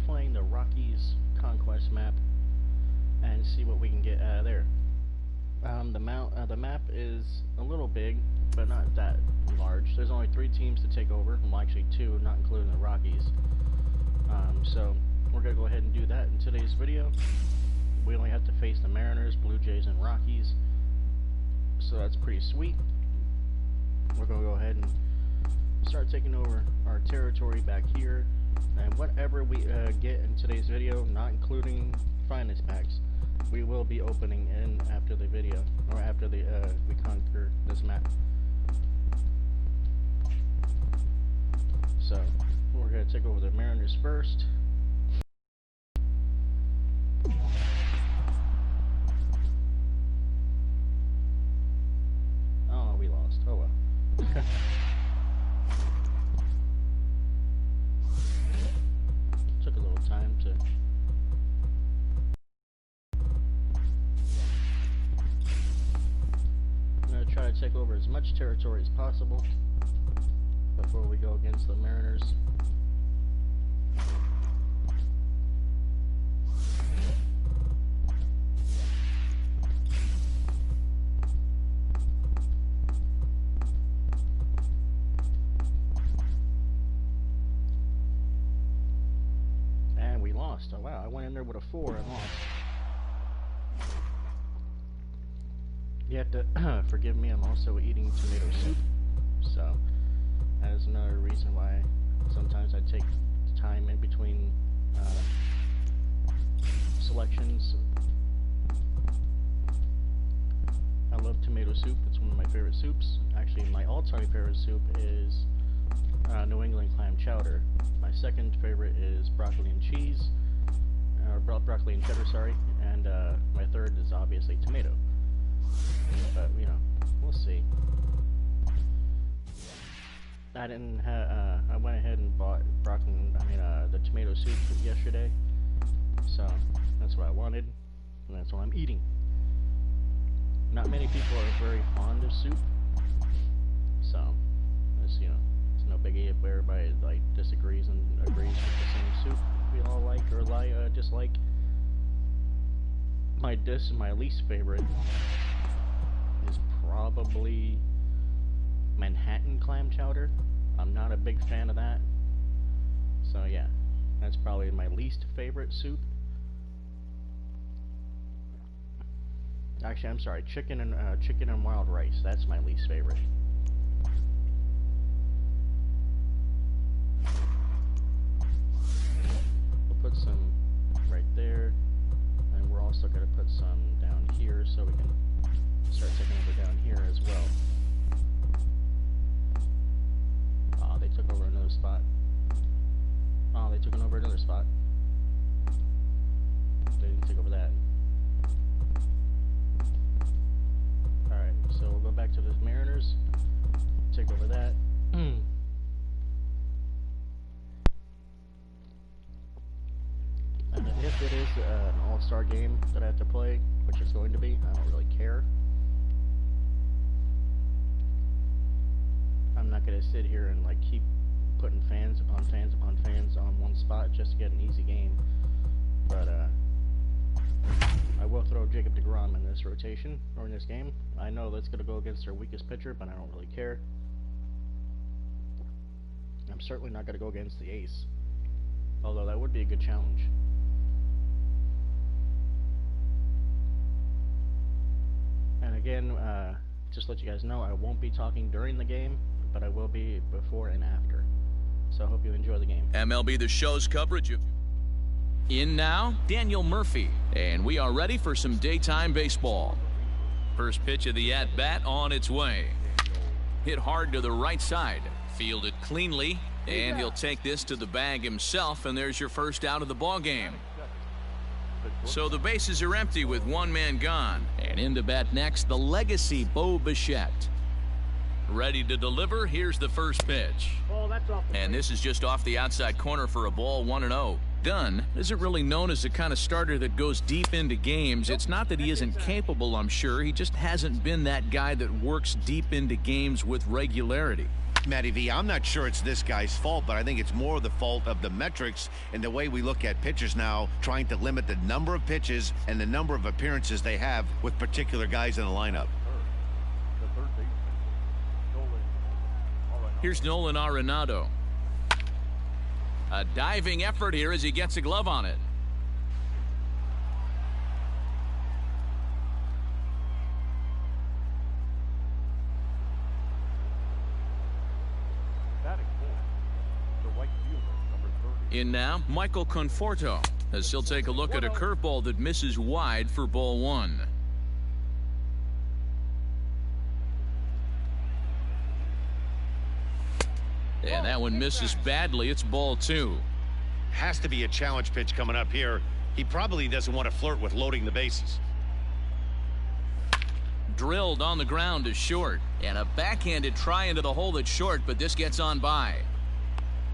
playing the Rockies Conquest map and see what we can get out of there. The map is a little big, but not that large. There's only 3 teams to take over. Well, actually 2, not including the Rockies. So we're gonna go ahead and do that in today's video. We only have to face the Mariners, Blue Jays, and Rockies, so that's pretty sweet. We're gonna go ahead and start taking over our territory back here, and whatever we get in today's video, not including finance packs, we will be opening in after the video, or after we conquer this map. So we're gonna take over the Mariners first. Oh, we lost. Oh well. Took a little time to. I'm gonna try to take over as much territory as possible before we go against the Mariners. And we lost. Oh wow, I went in there with a 4 and lost. You have to forgive me, I'm also eating tomato soup, so that is another reason why sometimes I take time in between selections. I love tomato soup, it's one of my favorite soups. Actually, my all-time favorite soup is New England clam chowder. My second favorite is broccoli and cheese, or broccoli and cheddar, sorry, and my third is obviously tomato. But you know, we'll see. I didn't have. I went ahead and bought the tomato soup yesterday, so that's what I wanted, and that's what I'm eating. Not many people are very fond of soup, so it's it's no biggie if everybody disagrees and agrees with the same soup we all like or dislike. My least favorite is probably Manhattan clam chowder. I'm not a big fan of that, so yeah, that's probably my least favorite soup. Actually, I'm sorry, chicken and wild rice. That's my least favorite. We'll put some right there, and we're also going to put some down here so we can start taking over down here as well. Oh, they took over another spot. Oh, they took over another spot. They didn't take over that. Alright, so we'll go back to the Mariners. Take over that. And if it is an all-star game that I have to play, which it's going to be, I don't really care. I'm not going to sit here and keep putting fans upon fans upon fans on one spot just to get an easy game. But I will throw Jacob deGrom in this rotation, or in this game. I know that's going to go against their weakest pitcher, but I don't really care. I'm certainly not going to go against the ace, although that would be a good challenge. And again, just to let you guys know, I won't be talking during the game, but I will be before and after. So I hope you enjoy the game. MLB The Show's coverage of... In now, Daniel Murphy, and we are ready for some daytime baseball. First pitch of the at-bat on its way. Hit hard to the right side, fielded cleanly, and he'll take this to the bag himself, and there's your first out of the ball game. So the bases are empty with one man gone. And in to bat next, the legacy Bo Bichette. Ready to deliver, here's the first pitch. And this is just off the outside corner for a ball, 1-0. Dunn isn't really known as the kind of starter that goes deep into games. It's not that he isn't capable, I'm sure. He just hasn't been that guy that works deep into games with regularity. Matty V, I'm not sure it's this guy's fault, but I think it's more the fault of the metrics and the way we look at pitchers now, trying to limit the number of pitches and the number of appearances they have with particular guys in the lineup. Here's Nolan Arenado. A diving effort here as he gets a glove on it. In now, Michael Conforto, as he'll take a look at a curveball that misses wide for ball one. And that one misses badly. It's ball two. Has to be a challenge pitch coming up here. He probably doesn't want to flirt with loading the bases. Drilled on the ground to short. And a backhanded try into the hole at short, but this gets on by.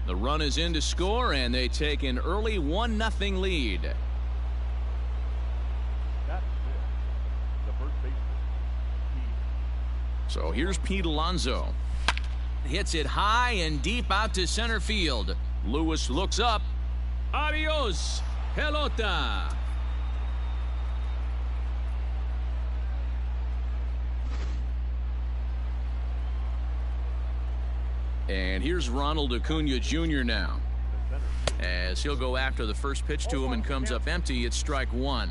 The run is in to score, and they take an early 1-0 lead. So here's Pete Alonso. Hits it high and deep out to center field. Lewis looks up. Adios, pelota. And here's Ronald Acuna Jr. now, as he'll go after the first pitch to him and comes up empty. It's strike one.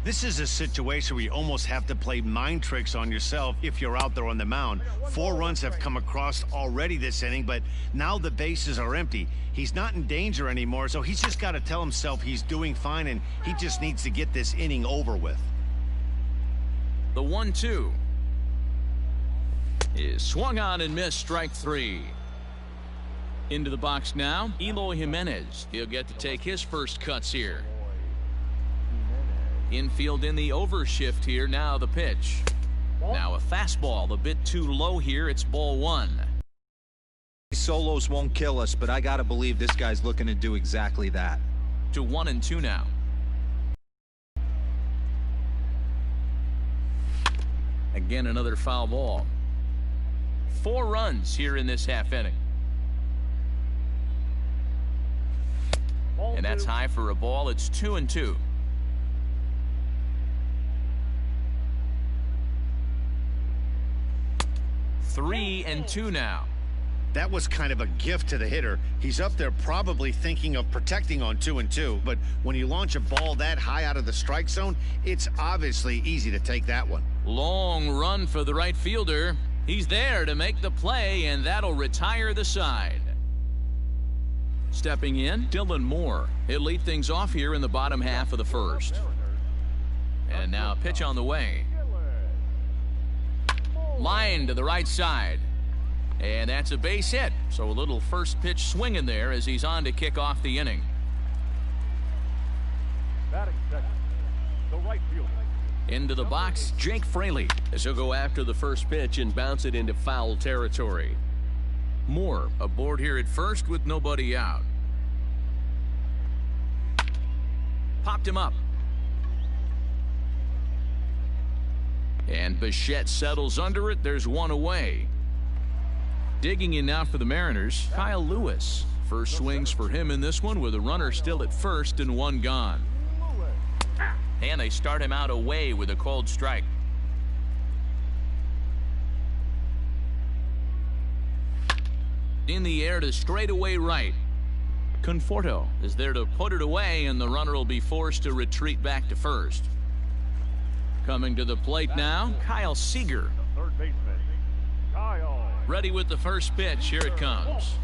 This is a situation where you almost have to play mind tricks on yourself if you're out there on the mound. 4 runs have come across already this inning, but now the bases are empty. He's not in danger anymore, so he's just got to tell himself he's doing fine, and he just needs to get this inning over with. The 1-2 is swung on and missed, strike three. Into the box now, Eloy Jimenez. He'll get to take his first cuts here. Infield in the overshift here. Now the pitch. Now a fastball a bit too low here. It's ball one. Solos won't kill us, but I gotta believe this guy's looking to do exactly that. To 1-2 now. Again, another foul ball. 4 runs here in this half inning. And that's high for a ball. It's 2-2. 3-2 now. That was kind of a gift to the hitter. He's up there probably thinking of protecting on 2-2, but when you launch a ball that high out of the strike zone, it's obviously easy to take that one. Long run for the right fielder. He's there to make the play, and that'll retire the side. Stepping in, Dylan Moore. He'll lead things off here in the bottom half of the first. And now a pitch on the way. Line to the right side. And that's a base hit. So a little first pitch swing in there as he's on to kick off the inning. Batting second, the right fielder. Into the box, Jake Fraley, as he'll go after the first pitch and bounce it into foul territory. Moore aboard here at first with nobody out. Popped him up. And Bichette settles under it. There's one away. Digging in now for the Mariners, Kyle Lewis. First swings for him in this one with a runner still at first and one gone. And they start him out away with a cold strike. In the air to straightaway right. Conforto is there to put it away, and the runner will be forced to retreat back to first. Coming to the plate now, Kyle Seager. Third baseman, Kyle. Ready with the first pitch. Here it comes.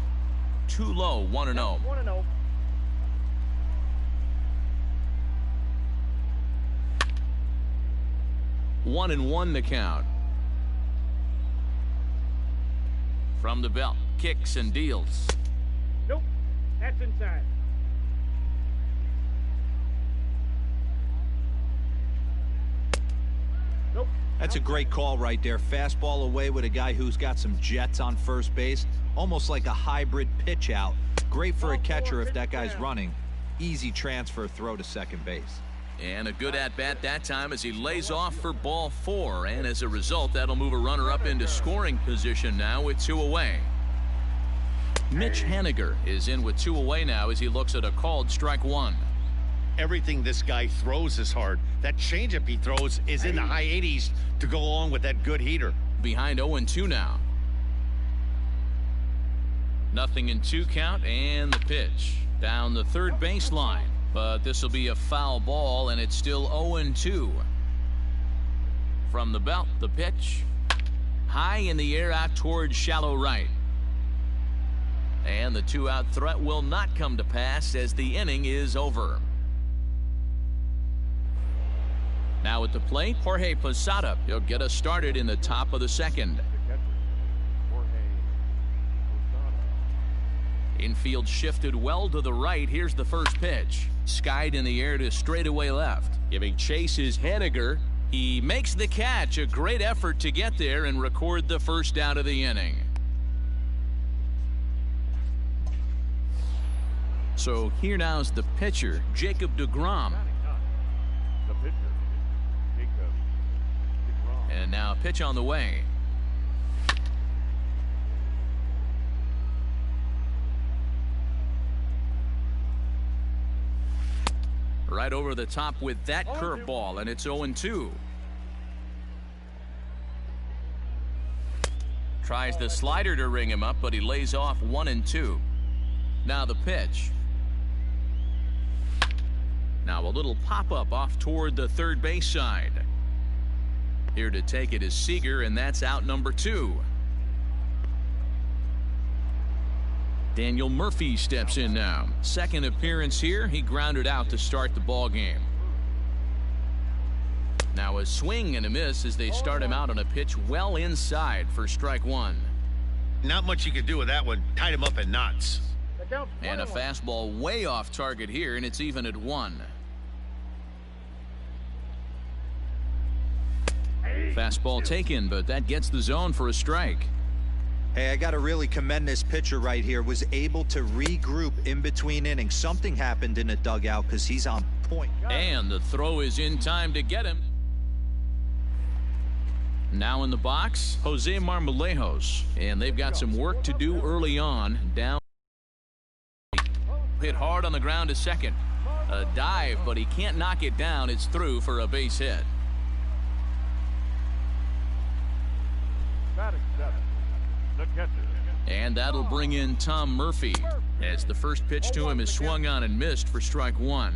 Too low, 1-0. 1-0. 1-1 the count. From the belt, kicks and deals. Nope, that's inside. Nope. That's a great call right there. Fastball away with a guy who's got some jets on first base. Almost like a hybrid pitch out. Great for a catcher if that guy's running. Easy transfer throw to second base. And a good at-bat that time as he lays off for ball 4. And as a result, that'll move a runner up into scoring position now with 2 away. Mitch Haniger is in with 2 away now as he looks at a called strike 1. Everything this guy throws is hard. That changeup he throws is in the high 80s to go along with that good heater. Behind 0-2 now. 0-2 count, and the pitch down the third baseline. But this will be a foul ball, and it's still 0-2. From the belt, the pitch. High in the air out towards shallow right. And the 2-out threat will not come to pass as the inning is over. Now at the plate, Jorge Posada. He'll get us started in the top of the second. Infield shifted well to the right. Here's the first pitch. Skied in the air to straightaway left. Giving chase is Haniger. He makes the catch. A great effort to get there and record the first out of the inning. So here now's the pitcher, Jacob deGrom. The pitcher, Jacob deGrom. And now a pitch on the way. Right over the top with that curveball, and it's 0-2. Tries the slider to ring him up, but he lays off 1-2. Now the pitch. Now a little pop-up off toward the third base side. Here to take it is Seager, and that's out number 2. Daniel Murphy steps in now. Second appearance here. He grounded out to start the ball game. Now a swing and a miss as they start him out on a pitch well inside for strike 1. Not much you can do with that one. Tied him up in knots. And a fastball way off target here, and it's even at 1. Fastball taken, but that gets the zone for a strike. Hey, I got to really commend this pitcher right here. Was able to regroup in between innings. Something happened in the dugout because he's on point. And the throw is in time to get him. Now in the box, Jose Marmolejos. And they've got some work to do early on. Down. Hit hard on the ground to second. A dive, but he can't knock it down. It's through for a base hit. Batting 7. The catcher. And that'll bring in Tom Murphy as the first pitch to him is swung on and missed for strike 1.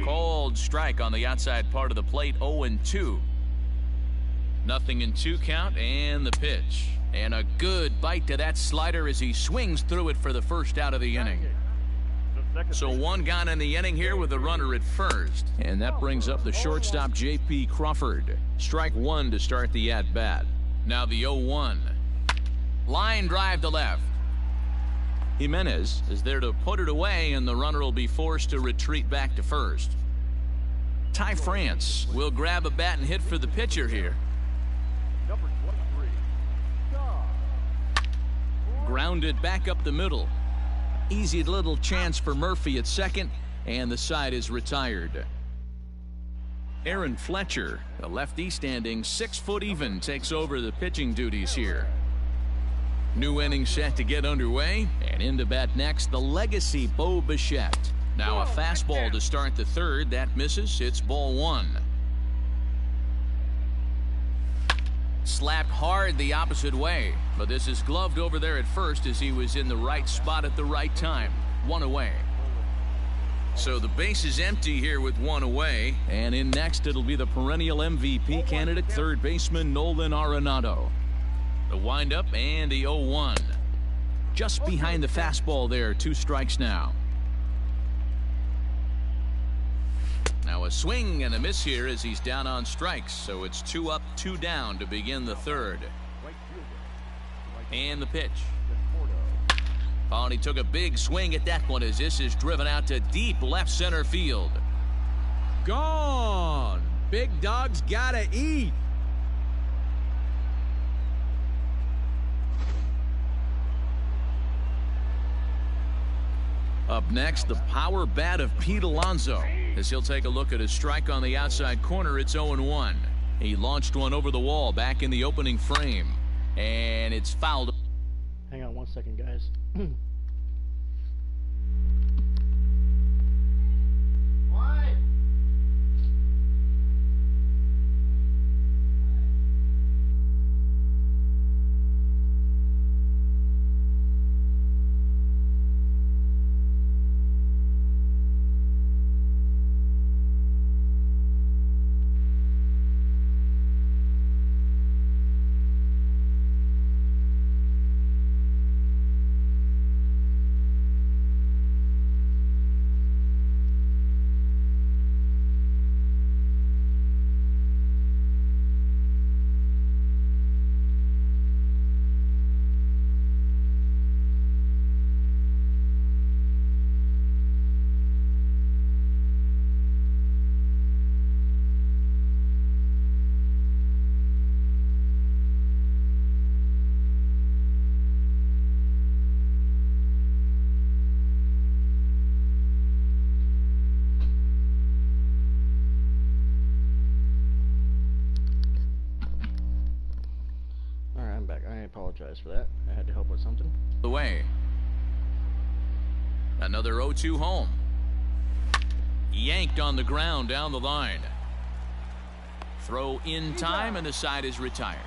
Cold strike on the outside part of the plate. 0-2. 0-2 count, and the pitch. And a good bite to that slider as he swings through it for the first out of the inning. So 1 gone in the inning here with a runner at first. And that brings up the shortstop, J.P. Crawford. Strike 1 to start the at-bat. Now the 0-1. Line drive to left. Jimenez is there to put it away, and the runner will be forced to retreat back to first. Ty France will grab a bat and hit for the pitcher here. Number 23. Grounded back up the middle. Easy little chance for Murphy at second, and the side is retired. Aaron Fletcher, the lefty standing 6 foot even, takes over the pitching duties here. New inning set to get underway, and in to bat next, the legacy Bo Bichette. Now a fastball to start the third. That misses. It's ball 1. Slapped hard the opposite way, but this is gloved over there at first as he was in the right spot at the right time. 1 away. So the base is empty here with 1 away, and in next it'll be the perennial MVP candidate, third baseman Nolan Arenado. The windup and the 0-1. Just behind the fastball there. 2 strikes now. Now a swing and a miss here as he's down on strikes. So it's 2 up, 2 down to begin the third. And the pitch. Oh, and he took a big swing at that one as this is driven out to deep left center field. Gone. Big dog's gotta eat. Up next, the power bat of Pete Alonso as he'll take a look at a strike on the outside corner. It's 0-1. He launched one over the wall back in the opening frame. And it's fouled. Hang on 1 second, guys. Why? I apologize for that. I had to help with something. Away. Another 0-2 home. Yanked on the ground down the line. Throw in time, and the side is retired.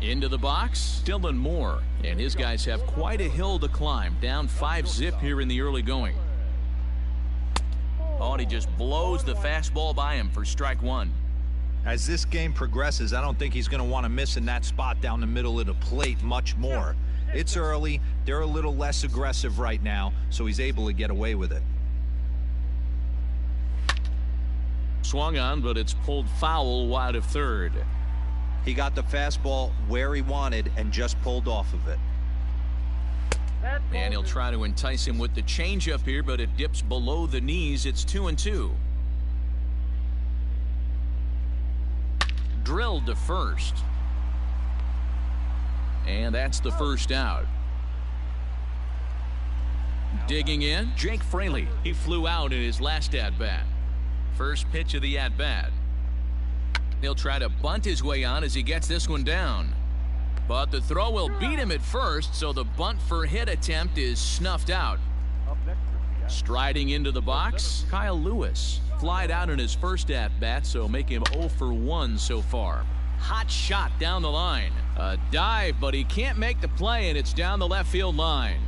Into the box, Dylan Moore, and his guys have quite a hill to climb. Down 5-zip here in the early going. Oh, and he just blows the fastball by him for strike one. As this game progresses, I don't think he's going to want to miss in that spot down the middle of the plate much more. It's early. They're a little less aggressive right now, so he's able to get away with it. Swung on, but it's pulled foul wide of third. He got the fastball where he wanted and just pulled off of it. And he'll try to entice him with the changeup here, but it dips below the knees. It's 2-2. Drilled to first. And that's the first out. Digging in, Jake Fraley. He flew out in his last at-bat. First pitch of the at-bat. He'll try to bunt his way on as he gets this one down. But the throw will beat him at first, so the bunt for hit attempt is snuffed out. Striding into the box, Kyle Lewis. Flied out in his first at-bat, so make him 0 for 1 so far. Hot shot down the line. A dive, but he can't make the play, and it's down the left field line.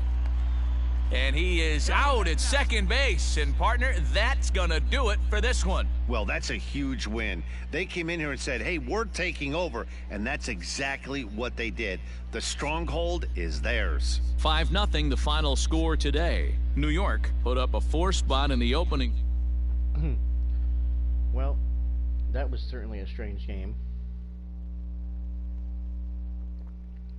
And he is out at second base. And, partner, that's going to do it for this one. Well, that's a huge win. They came in here and said, hey, we're taking over. And that's exactly what they did. The stronghold is theirs. 5-0 the final score today. New York put up a 4 spot in the opening. Well, that was certainly a strange game.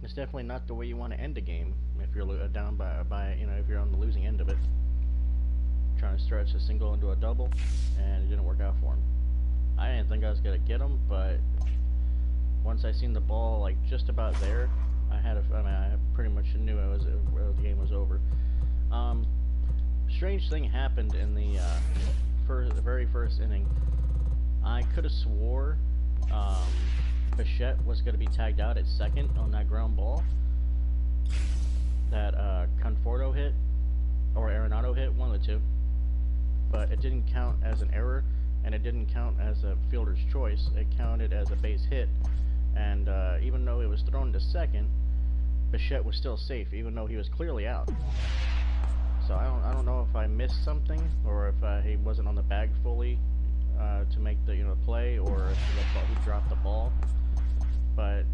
It's definitely not the way you want to end a game if you're down by you know, if you're on the losing end of it. Trying to stretch a single into a double, and it didn't work out for him. I didn't think I was gonna get him, but once I seen the ball like just about there, I pretty much knew the game was over. Strange thing happened in the very first inning. I could have swore Bichette was going to be tagged out at second on that ground ball that Conforto hit, or Arenado hit, one of the two. But it didn't count as an error, and it didn't count as a fielder's choice. It counted as a base hit, and even though it was thrown to second, Bichette was still safe, even though he was clearly out. So I don't know if I missed something, or if he wasn't on the bag fully to make the play, or if he dropped the ball. But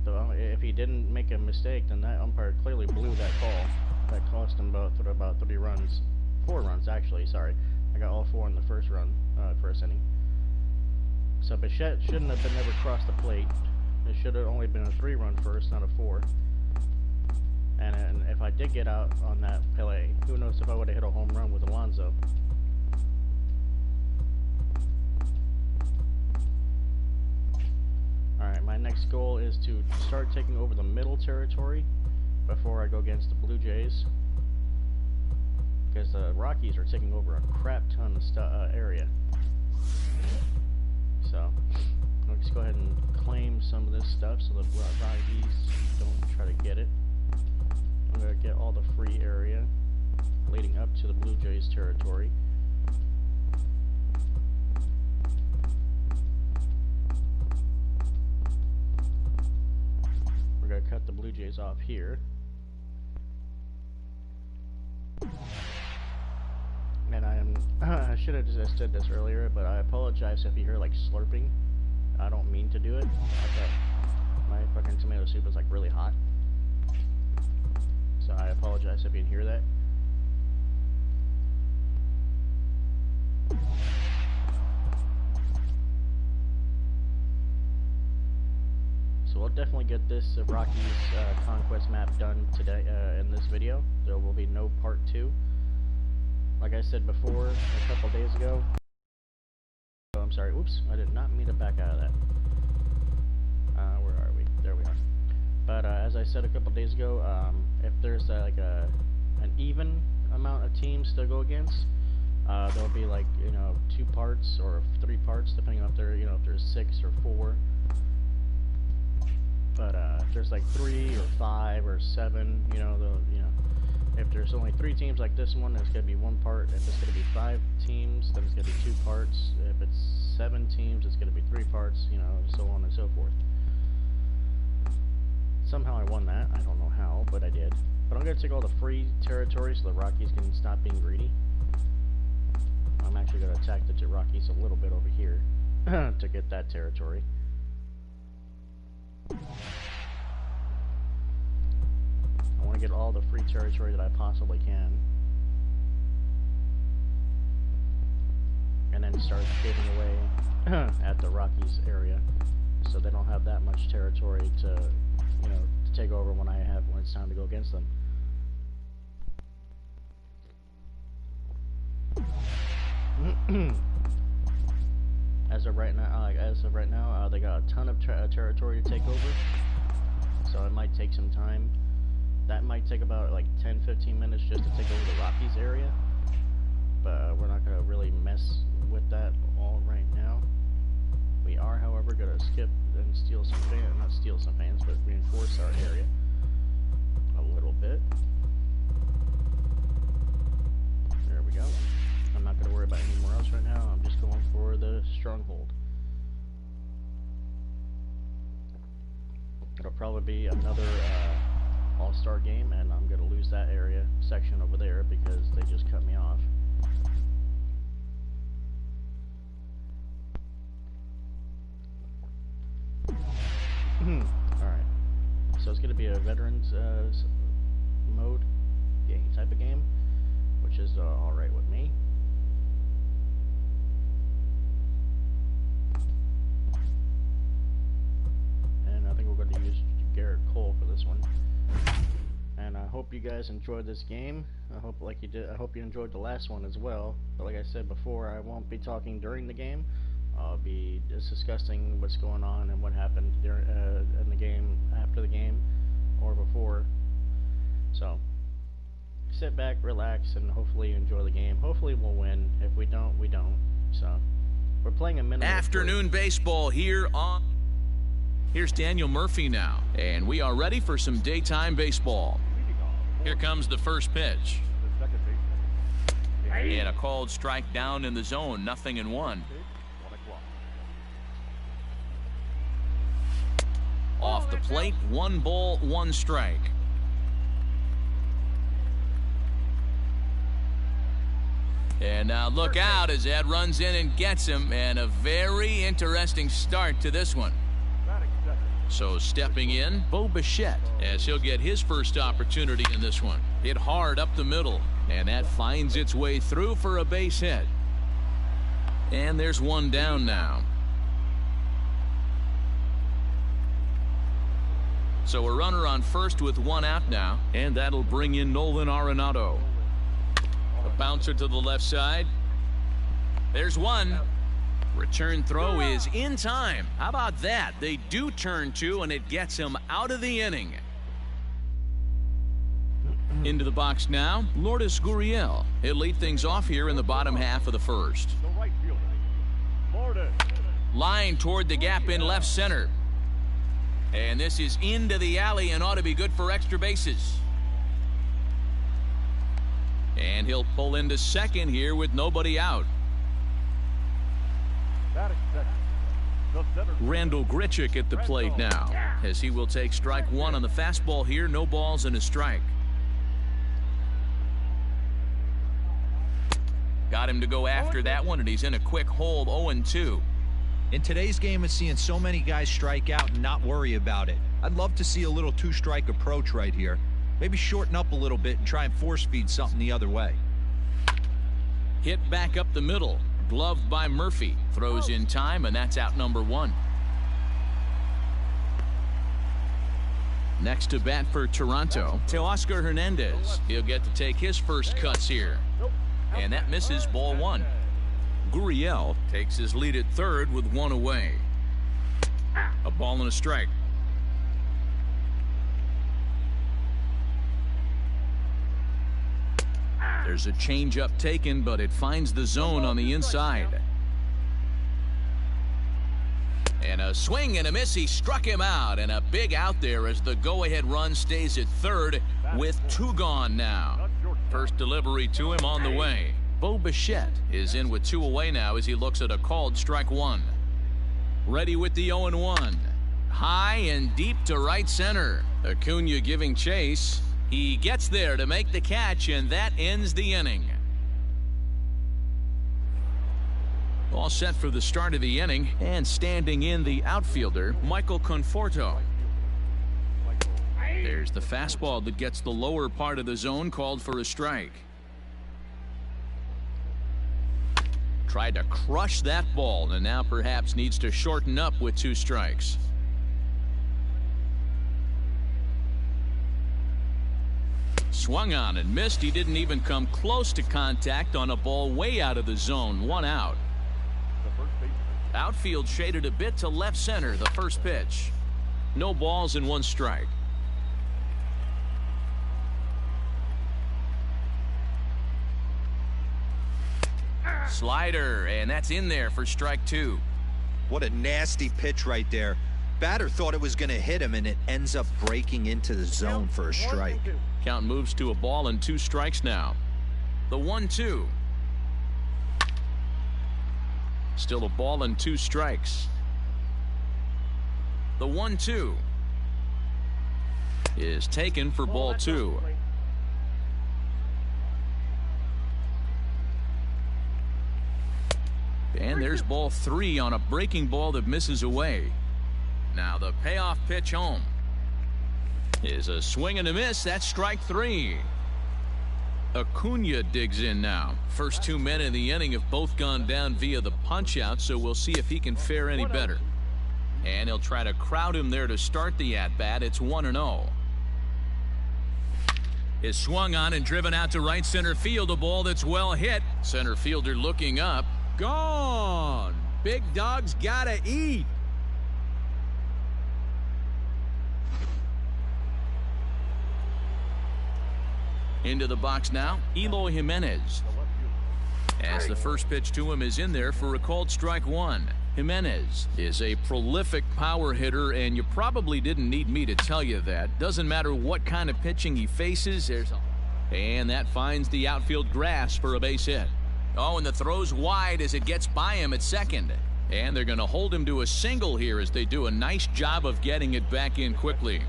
if he didn't make a mistake, then that umpire clearly blew that call. That cost him about 3 runs, 4 runs actually. Sorry, I got all 4 in the first inning. So Bichette shouldn't have never crossed the plate. It should have only been a 3-run first, not a 4. And if I did get out on that play, who knows if I would have hit a home run with Alonso. Alright, my next goal is to start taking over the middle territory before I go against the Blue Jays. Because the Rockies are taking over a crap ton of area. So let's go ahead and claim some of this stuff so the Rockies don't try to get it. I'm going to get all the free area leading up to the Blue Jays territory. We're going to cut the Blue Jays off here. And I should have just did this earlier, but I apologize if you hear like slurping. I don't mean to do it. My fucking tomato soup is like really hot. So I apologize if you can hear that. So we'll definitely get this Rockies Conquest map done today in this video. There will be no part 2. Like I said before, a couple days ago. Oh, I'm sorry. Oops, I did not mean to back out of that. Where are we? There we are. But as I said a couple days ago, if there's like an even amount of teams to go against, there'll be like 2 parts or 3 parts, depending on if there if there's 6 or 4. But if there's like 3 or 5 or 7, if there's only 3 teams like this one, it's gonna be 1 part. If it's gonna be 5 teams, then it's gonna be 2 parts. If it's 7 teams, it's gonna be 3 parts. So on and so forth. Somehow I won that. I don't know how, but I did. But I'm gonna take all the free territory so the Rockies can stop being greedy. I'm actually gonna attack the Rockies a little bit over here to get that territory. I want to get all the free territory that I possibly can, and then start shaving away at the Rockies area, so they don't have that much territory to take over when it's time to go against them. As of right now, they got a ton of territory to take over, so it might take some time. That might take about like 10-15 minutes just to take over the Rockies area, but we're not gonna really mess with that all right now. We are, however, gonna skip and steal some fans, not steal some fans, but reinforce our area a little bit. There we go. I'm not going to worry about anywhere else right now. I'm just going for the stronghold. It'll probably be another all-star game, and I'm going to lose that area section over there because they just cut me off. Alright. So it's going to be a veterans mode type of game, which is alright with me. And I think we're going to use Garrett Cole for this one. And I hope you guys enjoyed this game. I hope like you did. I hope you enjoyed the last one as well. But like I said before, I won't be talking during the game. I'll be just discussing what's going on and what happened during in the game, after the game, or before. So sit back, relax, and hopefully enjoy the game. Hopefully we'll win. If we don't, we don't. So we're playing a minimum afternoon baseball here on. Here's Daniel Murphy now, and we are ready for some daytime baseball. Here comes the first pitch. And a called strike down in the zone, 0-1. Off the plate, 1 ball, 1 strike. And now look out as Ed runs in and gets him, and a very interesting start to this one. So stepping in, Bo Bichette, as he'll get his first opportunity in this one. Hit hard up the middle, and that finds its way through for a base hit. And there's 1 down now. So a runner on first with 1 out now, and that'll bring in Nolan Arenado. A bouncer to the left side. There's 1. Return throw is in time. How about that? They do turn 2, and it gets him out of the inning. Into the box now, Lourdes Gurriel. He'll lead things off here in the bottom half of the first. Hit it. Line toward the gap in left center. And this is into the alley and ought to be good for extra bases. And he'll pull into second here with nobody out. Batting second. The center. Randall Grichuk at the plate now, as he will take strike one on the fastball here. No balls and a strike. Got him to go after that one, and he's in a quick hole, 0-2. In today's game, it's seeing so many guys strike out and not worry about it. I'd love to see a little two-strike approach right here. Maybe shorten up a little bit and try and force feed something the other way. Hit back up the middle. Gloved by Murphy. Throws in time, and that's out number one. Next to bat for Toronto, Teoscar Hernandez. He'll get to take his first cuts here. And that misses, ball one. Gurriel takes his lead at third with one away. A ball and a strike. There's a changeup taken, but it finds the zone on the inside. And a swing and a miss. He struck him out, and a big out there as the go-ahead run stays at third with two gone now. First delivery to him on the way. Bo Bichette is in with two away now as he looks at a called strike one. Ready with the 0-1. High and deep to right center. Acuna giving chase. He gets there to make the catch, and that ends the inning. All set for the start of the inning, and standing in the outfielder, Michael Conforto. There's the fastball that gets the lower part of the zone, called for a strike. Tried to crush that ball, and now perhaps needs to shorten up with two strikes. Swung on and missed. He didn't even come close to contact on a ball way out of the zone. One out. Outfield shaded a bit to left center. The first pitch. No balls and one strike. Slider, and that's in there for strike two. What a nasty pitch right there. Batter thought it was going to hit him, and it ends up breaking into the zone for a strike. Count moves to a ball and two strikes now. The 1-2. Still a ball and two strikes. The 1-2 is taken for ball two. And there's ball three on a breaking ball that misses away. Now the payoff pitch home is a swing and a miss. That's strike three. Acuna digs in now. First two men in the inning have both gone down via the punch out, so we'll see if he can fare any better. And he'll try to crowd him there to start the at-bat. It's 1-0. Is swung on and driven out to right center field. A ball that's well hit. Center fielder looking up. Gone. Big dog's gotta eat. Into the box now, Eloy Jimenez. As the first pitch to him is in there for a called strike one. Jimenez is a prolific power hitter, and you probably didn't need me to tell you that. Doesn't matter what kind of pitching he faces. And that finds the outfield grass for a base hit. Oh, and the throw's wide as it gets by him at second. And they're going to hold him to a single here as they do a nice job of getting it back in quickly.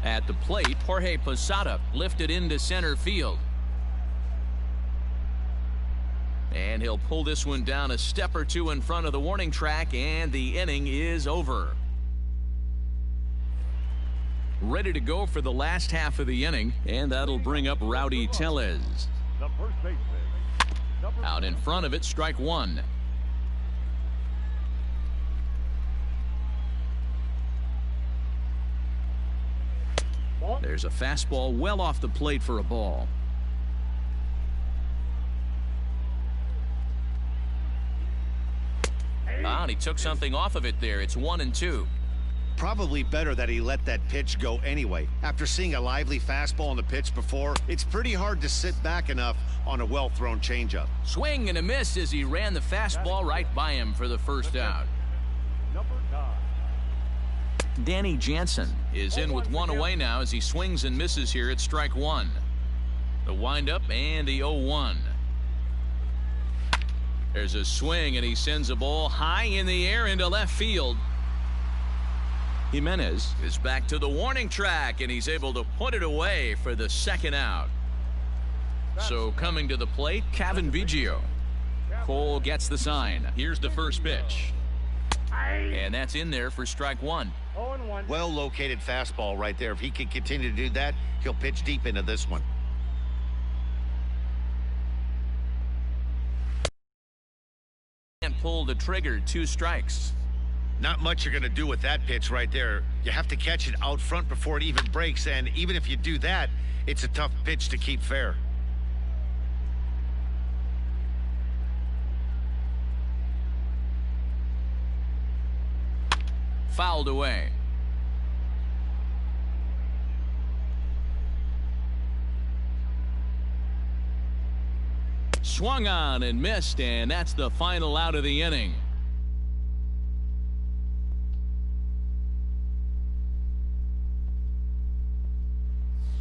At the plate, Jorge Posada lifted into center field. And he'll pull this one down a step or two in front of the warning track, and the inning is over. Ready to go for the last half of the inning, and that'll bring up Rowdy Tellez. The first baseman. Out in front of it, strike one. There's a fastball well off the plate for a ball. And he took something off of it there. It's 1-2. Probably better that he let that pitch go anyway. After seeing a lively fastball on the pitch before, it's pretty hard to sit back enough on a well-thrown changeup. Swing and a miss as he ran the fastball right by him for the first out. Number 9. Danny Jansen is in with one away now as he swings and misses here at strike one. The windup and the 0-1. There's a swing and he sends a ball high in the air into left field. Jimenez is back to the warning track and he's able to put it away for the second out. So coming to the plate, Kevin Biggio. Cole gets the sign. Here's the first pitch. And that's in there for strike one. Well-located fastball right there. If he can continue to do that, he'll pitch deep into this one. And pull the trigger, 2 strikes. Not much you're going to do with that pitch right there. You have to catch it out front before it even breaks, and even if you do that, it's a tough pitch to keep fair. Fouled away. Swung on and missed, and that's the final out of the inning.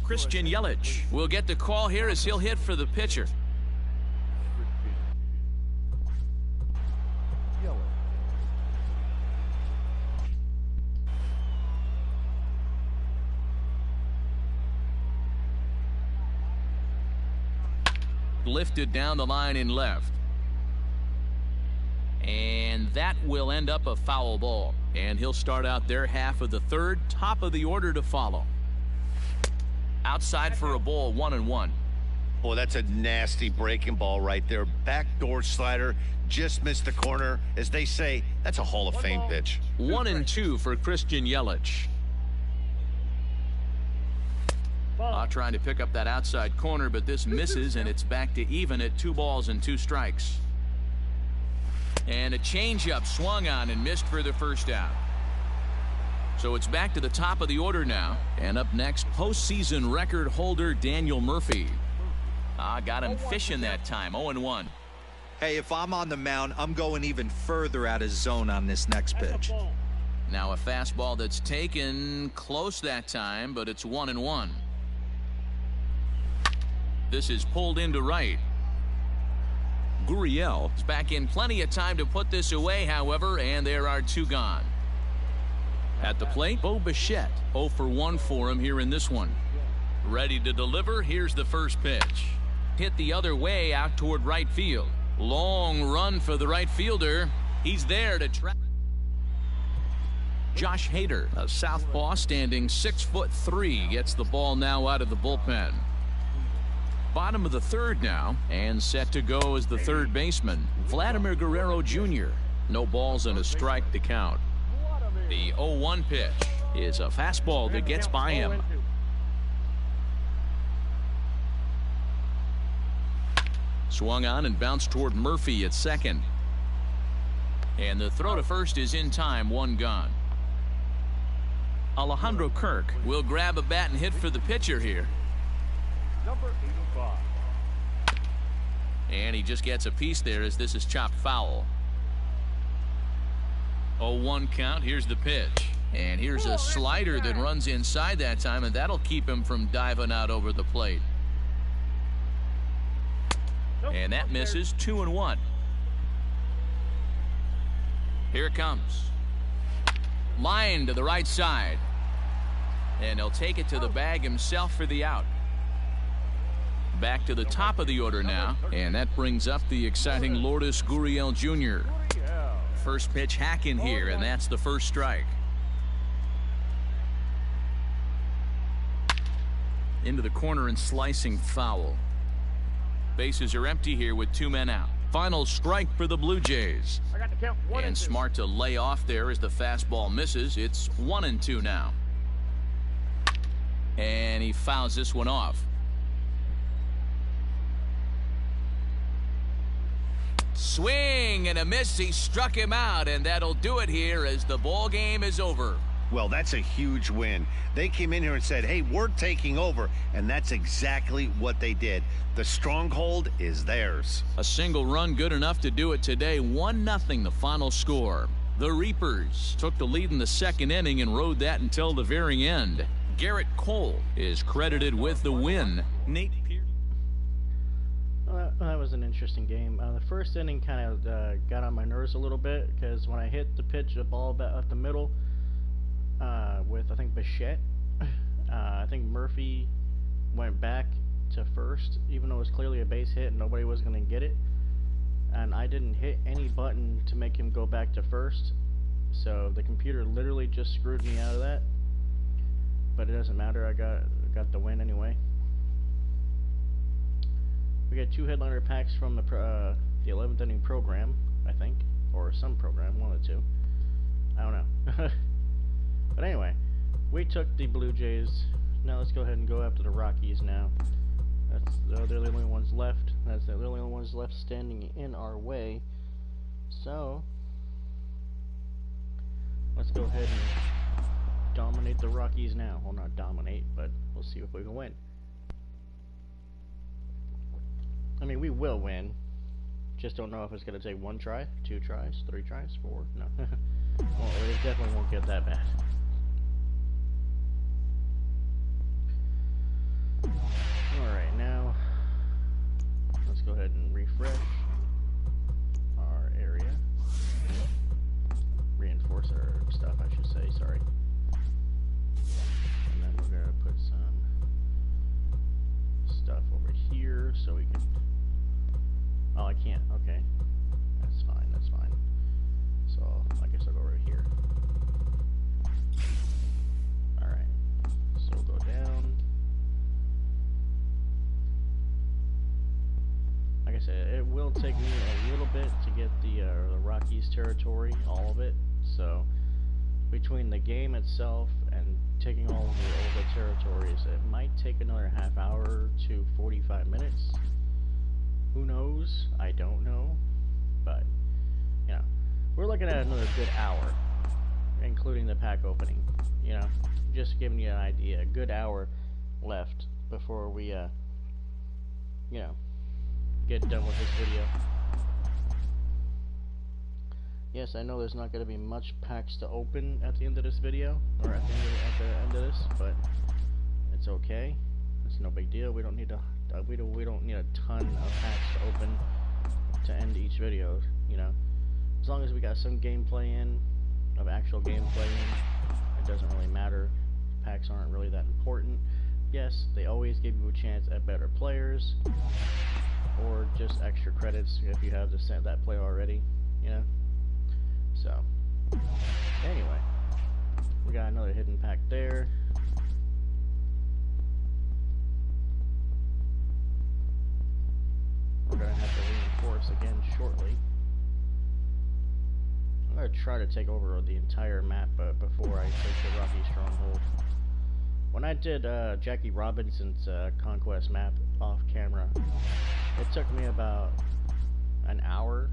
Christian Yelich will get the call here as he'll hit for the pitcher. Lifted down the line in left. And that will end up a foul ball. And he'll start out their half of the third, top of the order to follow. Outside for a ball, 1-1. Boy, that's a nasty breaking ball right there. Backdoor slider, just missed the corner. As they say, that's a Hall of Fame pitch. 1-2 for Christian Yelich. Trying to pick up that outside corner, but this misses, and it's back to even at 2 balls and 2 strikes. And a changeup swung on and missed for the first out. So it's back to the top of the order now. And up next, postseason record holder Daniel Murphy. Got him fishing that time, 0-1. Hey, if I'm on the mound, I'm going even further out of zone on this next pitch. Now a fastball that's taken close that time, but it's 1-1. This is pulled into right. Gurriel is back in plenty of time to put this away, however, and there are 2 gone. At the plate, Bo Bichette, 0 for 1 for him here in this one. Ready to deliver. Here's the first pitch. Hit the other way out toward right field. Long run for the right fielder. He's there to trap. Josh Hader, a southpaw standing 6'3", gets the ball now out of the bullpen. Bottom of the third now, and set to go as the third baseman, Vladimir Guerrero Jr. No balls and a strike to count. The 0-1 pitch is a fastball that gets by him. Swung on and bounced toward Murphy at second. And the throw to first is in time, 1 gone. Alejandro Kirk will grab a bat and hit for the pitcher here. Number 85. And he just gets a piece there as this is chopped foul. 0-1 count. Here's the pitch. And here's a slider that runs inside that time, and that'll keep him from diving out over the plate. And that misses, 2-1. Here it comes. Line to the right side. And he'll take it to the bag himself for the out. Back to the top of the order now, and that brings up the exciting Lourdes Gurriel Jr. First pitch hack in here, and that's the first strike. Into the corner and slicing foul. Bases are empty here with 2 men out. Final strike for the Blue Jays. And smart to lay off there as the fastball misses. It's 1-2 now. And he fouls this one off. Swing and a miss. He struck him out, and that'll do it here as the ball game is over. Well, that's a huge win. They came in here and said, hey, we're taking over, and that's exactly what they did. The stronghold is theirs. A single run good enough to do it today. 1-0 the final score. The Reapers took the lead in the second inning and rode that until the very end. Garrett Cole is credited with the win. Nate Pierce. Well, that was an interesting game. The first inning kind of got on my nerves a little bit because when I hit the pitch, the ball up the middle with, I think, Bichette, I think Murphy went back to first, even though it was clearly a base hit and nobody was going to get it. And I didn't hit any button to make him go back to first. So the computer literally just screwed me out of that. But it doesn't matter, I got the win anyway. We got 2 headliner packs from the 11th inning program, I think, or some program, one of the two. I don't know. But anyway, we took the Blue Jays. Now let's go ahead and go after the Rockies now. They're the only ones left. They're the only ones left standing in our way. So let's go ahead and dominate the Rockies now. Well, not dominate, but we'll see if we can win. I mean, we will win. Just don't know if it's going to take 1 try, 2 tries, 3 tries, 4. No. Well, it definitely won't get that bad. Alright, now let's go ahead and refresh our area. Reinforce our stuff, I should say, sorry. And then we're going to put some stuff over here so we can... Oh, I can't. Okay. That's fine, that's fine. So, I guess I'll go right here. Alright. So we'll go down. Like I said, it will take me a little bit to get the Rockies territory, all of it. So, between the game itself and taking all of the territories, it might take another half hour to 45 minutes. Who knows? I don't know. But, you know, we're looking at another good hour, including the pack opening. You know, just giving you an idea. A good hour left before we, you know, get done with this video. Yes, I know there's not going to be much packs to open at the end of this video, or at the end of this, but it's okay. It's no big deal. We don't need to. We don't need a ton of packs to open to end each video. You know, as long as we got some gameplay in, of actual gameplay in, it doesn't really matter. Packs aren't really that important. Yes, they always give you a chance at better players, or just extra credits if you have that player already. You know. So, anyway, we got another hidden pack there. We're going to have to reinforce again shortly. I'm going to try to take over the entire map before I take the Rocky Stronghold. When I did Jackie Robinson's Conquest map off camera, it took me about an hour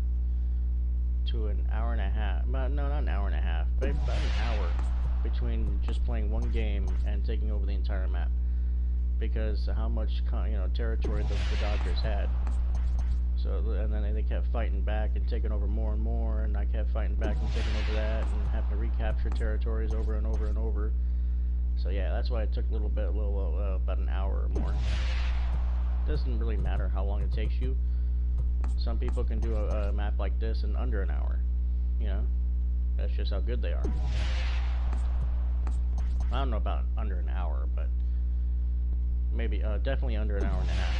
to an hour and a half. No, not an hour and a half, but about an hour between just playing one game and taking over the entire map, because how much territory the Dodgers had. So, and then they kept fighting back and taking over more and more, and I kept fighting back and taking over that, and having to recapture territories over and over and over. So yeah, that's why it took about an hour or more. It doesn't really matter how long it takes you. Some people can do a map like this in under an hour. You know, that's just how good they are. I don't know about under an hour, but maybe definitely under an hour and a half.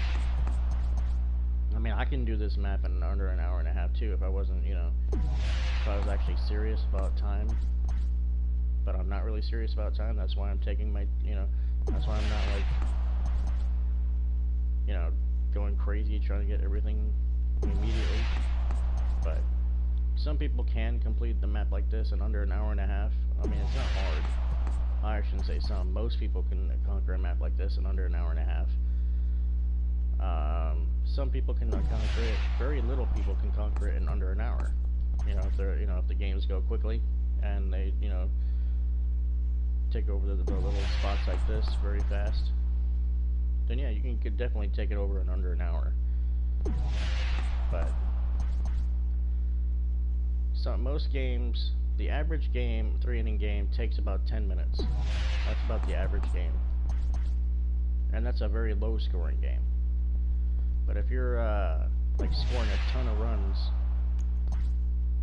I mean, I can do this map in under an hour and a half too if I wasn't, you know, if I was actually serious about time. But I'm not really serious about time. That's why I'm taking my, you know, that's why I'm not like, you know, going crazy trying to get everything immediately. But some people can complete the map like this in under an hour and a half. I mean, it's not hard. I shouldn't say some. Most people can conquer a map like this in under an hour and a half. Some people can conquer it. Very little people can conquer it in under an hour. You know, if they're, you know, if the games go quickly and they, you know, take over the little spots like this very fast, then yeah, you could definitely take it over in under an hour. But so most games, the average game, 3-inning game, takes about 10 minutes. That's about the average game, and that's a very low-scoring game. But if you're like scoring a ton of runs,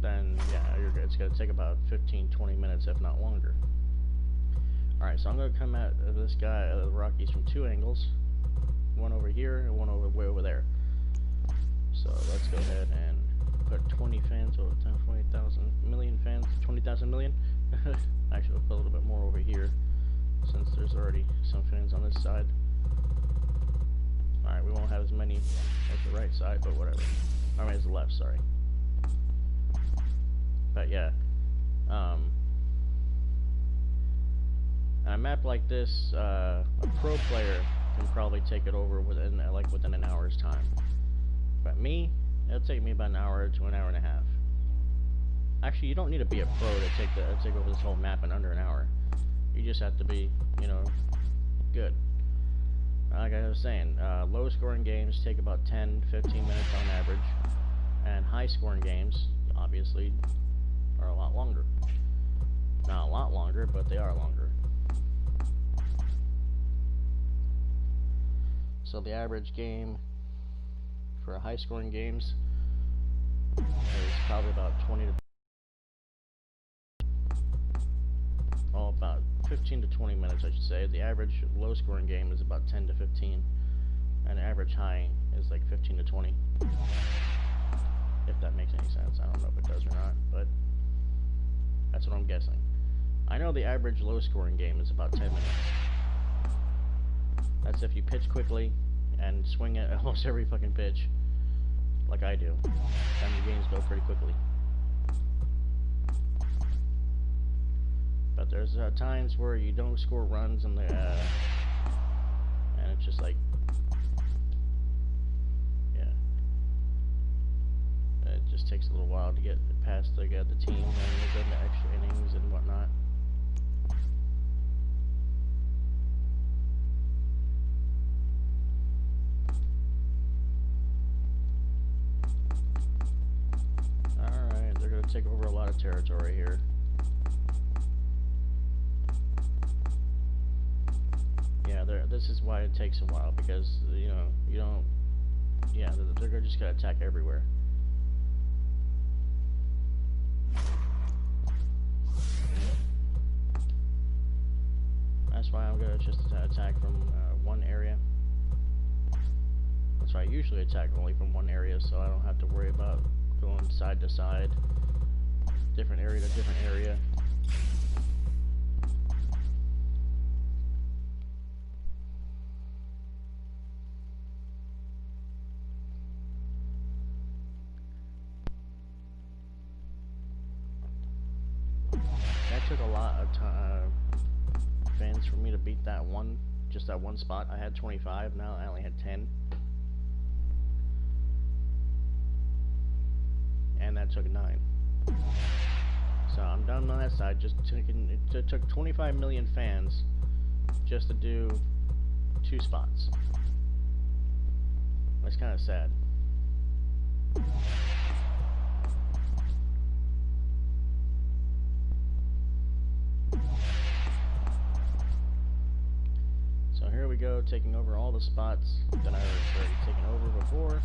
then yeah, it's going to take about 15-20 minutes, if not longer. Alright, so I'm going to come at this guy, the Rockies, from 2 angles. One over here and one way over there. So let's go ahead and put 20 fans, or 20,000 million fans, 20,000 million. Actually, we'll put a little bit more over here, since there's already some fans on this side. Alright, we won't have as many as the right side, but whatever. I mean, as the left, sorry. But yeah, a map like this, a pro player can probably take it over within an hour's time. But me, it'll take me about an hour to an hour and a half. Actually, you don't need to be a pro to take over this whole map in under an hour. You just have to be, you know, good. Like I was saying, low-scoring games take about 10-15 minutes on average, and high-scoring games, obviously, are a lot longer. Not a lot longer, but they are longer. So the average game for high-scoring games is probably about 15 to 20 minutes, I should say. The average low-scoring game is about 10 to 15, and average high is like 15 to 20. If that makes any sense. I don't know if it does or not, but that's what I'm guessing. I know the average low-scoring game is about 10 minutes. That's if you pitch quickly and swing at almost every fucking pitch, like I do. Then the games go pretty quickly. But there's times where you don't score runs and and it's just like, yeah, it just takes a little while to get past the team and go into extra innings and whatnot. Alright, they're going to take over a lot of territory here. Yeah, this is why it takes a while, because, you know, you don't, yeah, they're just going to attack everywhere. That's why I'm going to just attack from one area. That's why I usually attack only from one area, so I don't have to worry about going side to side, different area to different area. That took a lot of fans for me to beat that one, just that one spot. I had 25, now I only had 10. And that took 9. So I'm done on that side. It took 25 million fans just to do 2 spots. That's kind of sad. So here we go, taking over all the spots that I was already taken over before.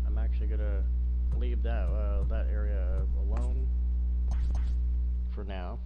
I'm actually gonna leave that area alone for now.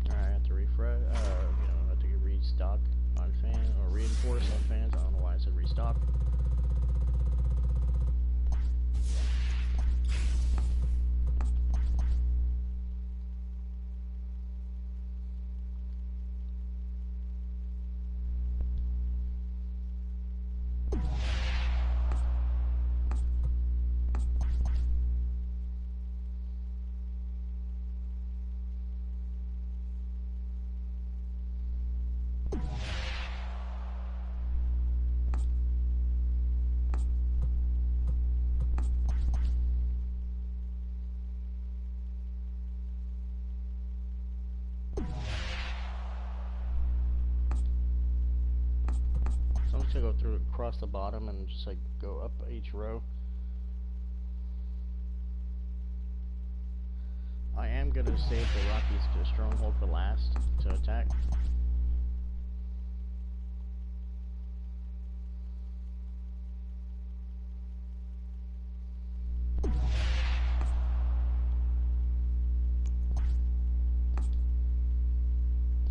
Alright, I have to refresh, I have to restock on fan, or reinforce on fans. I don't know why I said restock. So I'm just gonna go through across the bottom and just like go up each row. I am gonna save the Rockies to a stronghold for last to attack.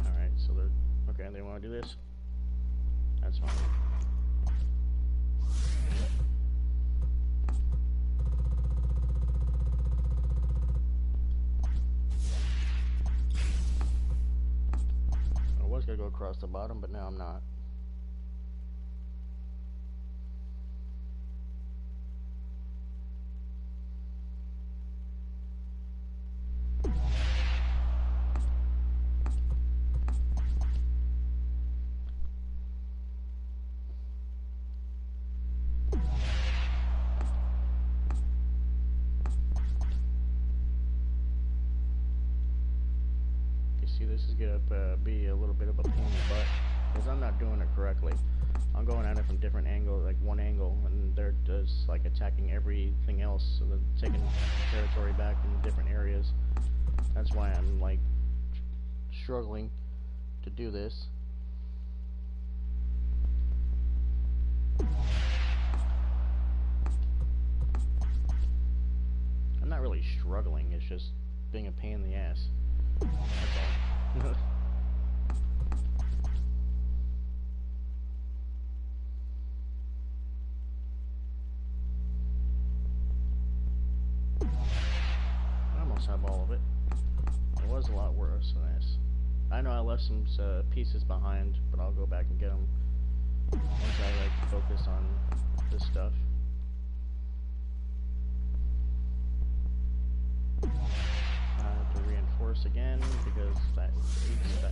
Alright, so they're okay, they wanna do this. That's fine. I was gonna go across the bottom, but now I'm not. See, this is gonna be a little bit of a pain in the butt because I'm not doing it correctly. I'm going at it from different angles, like one angle, and they're just like attacking everything else, so they're taking territory back in different areas. That's why I'm like struggling to do this. I'm not really struggling, it's just being a pain in the ass. That's all. I almost have all of it. It was a lot worse than this. I know I left some pieces behind, but I'll go back and get them once I like focus on this stuff. To reinforce again because that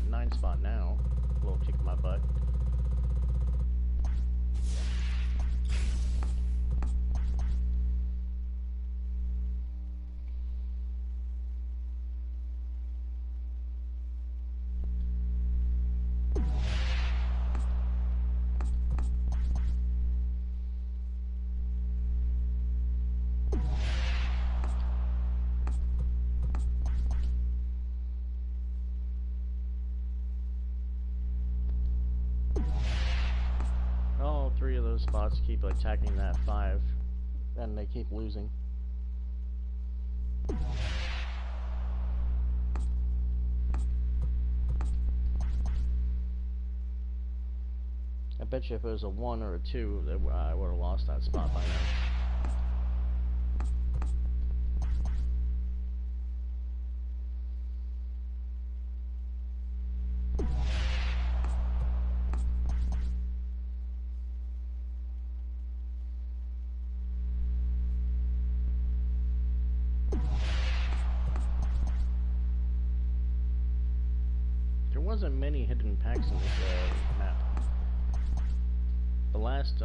9 spot now will kick my butt. All 3 of those spots keep attacking that 5, and they keep losing. I bet you if it was a 1 or a 2, I would have lost that spot by now. There wasn't many hidden packs in this map. The last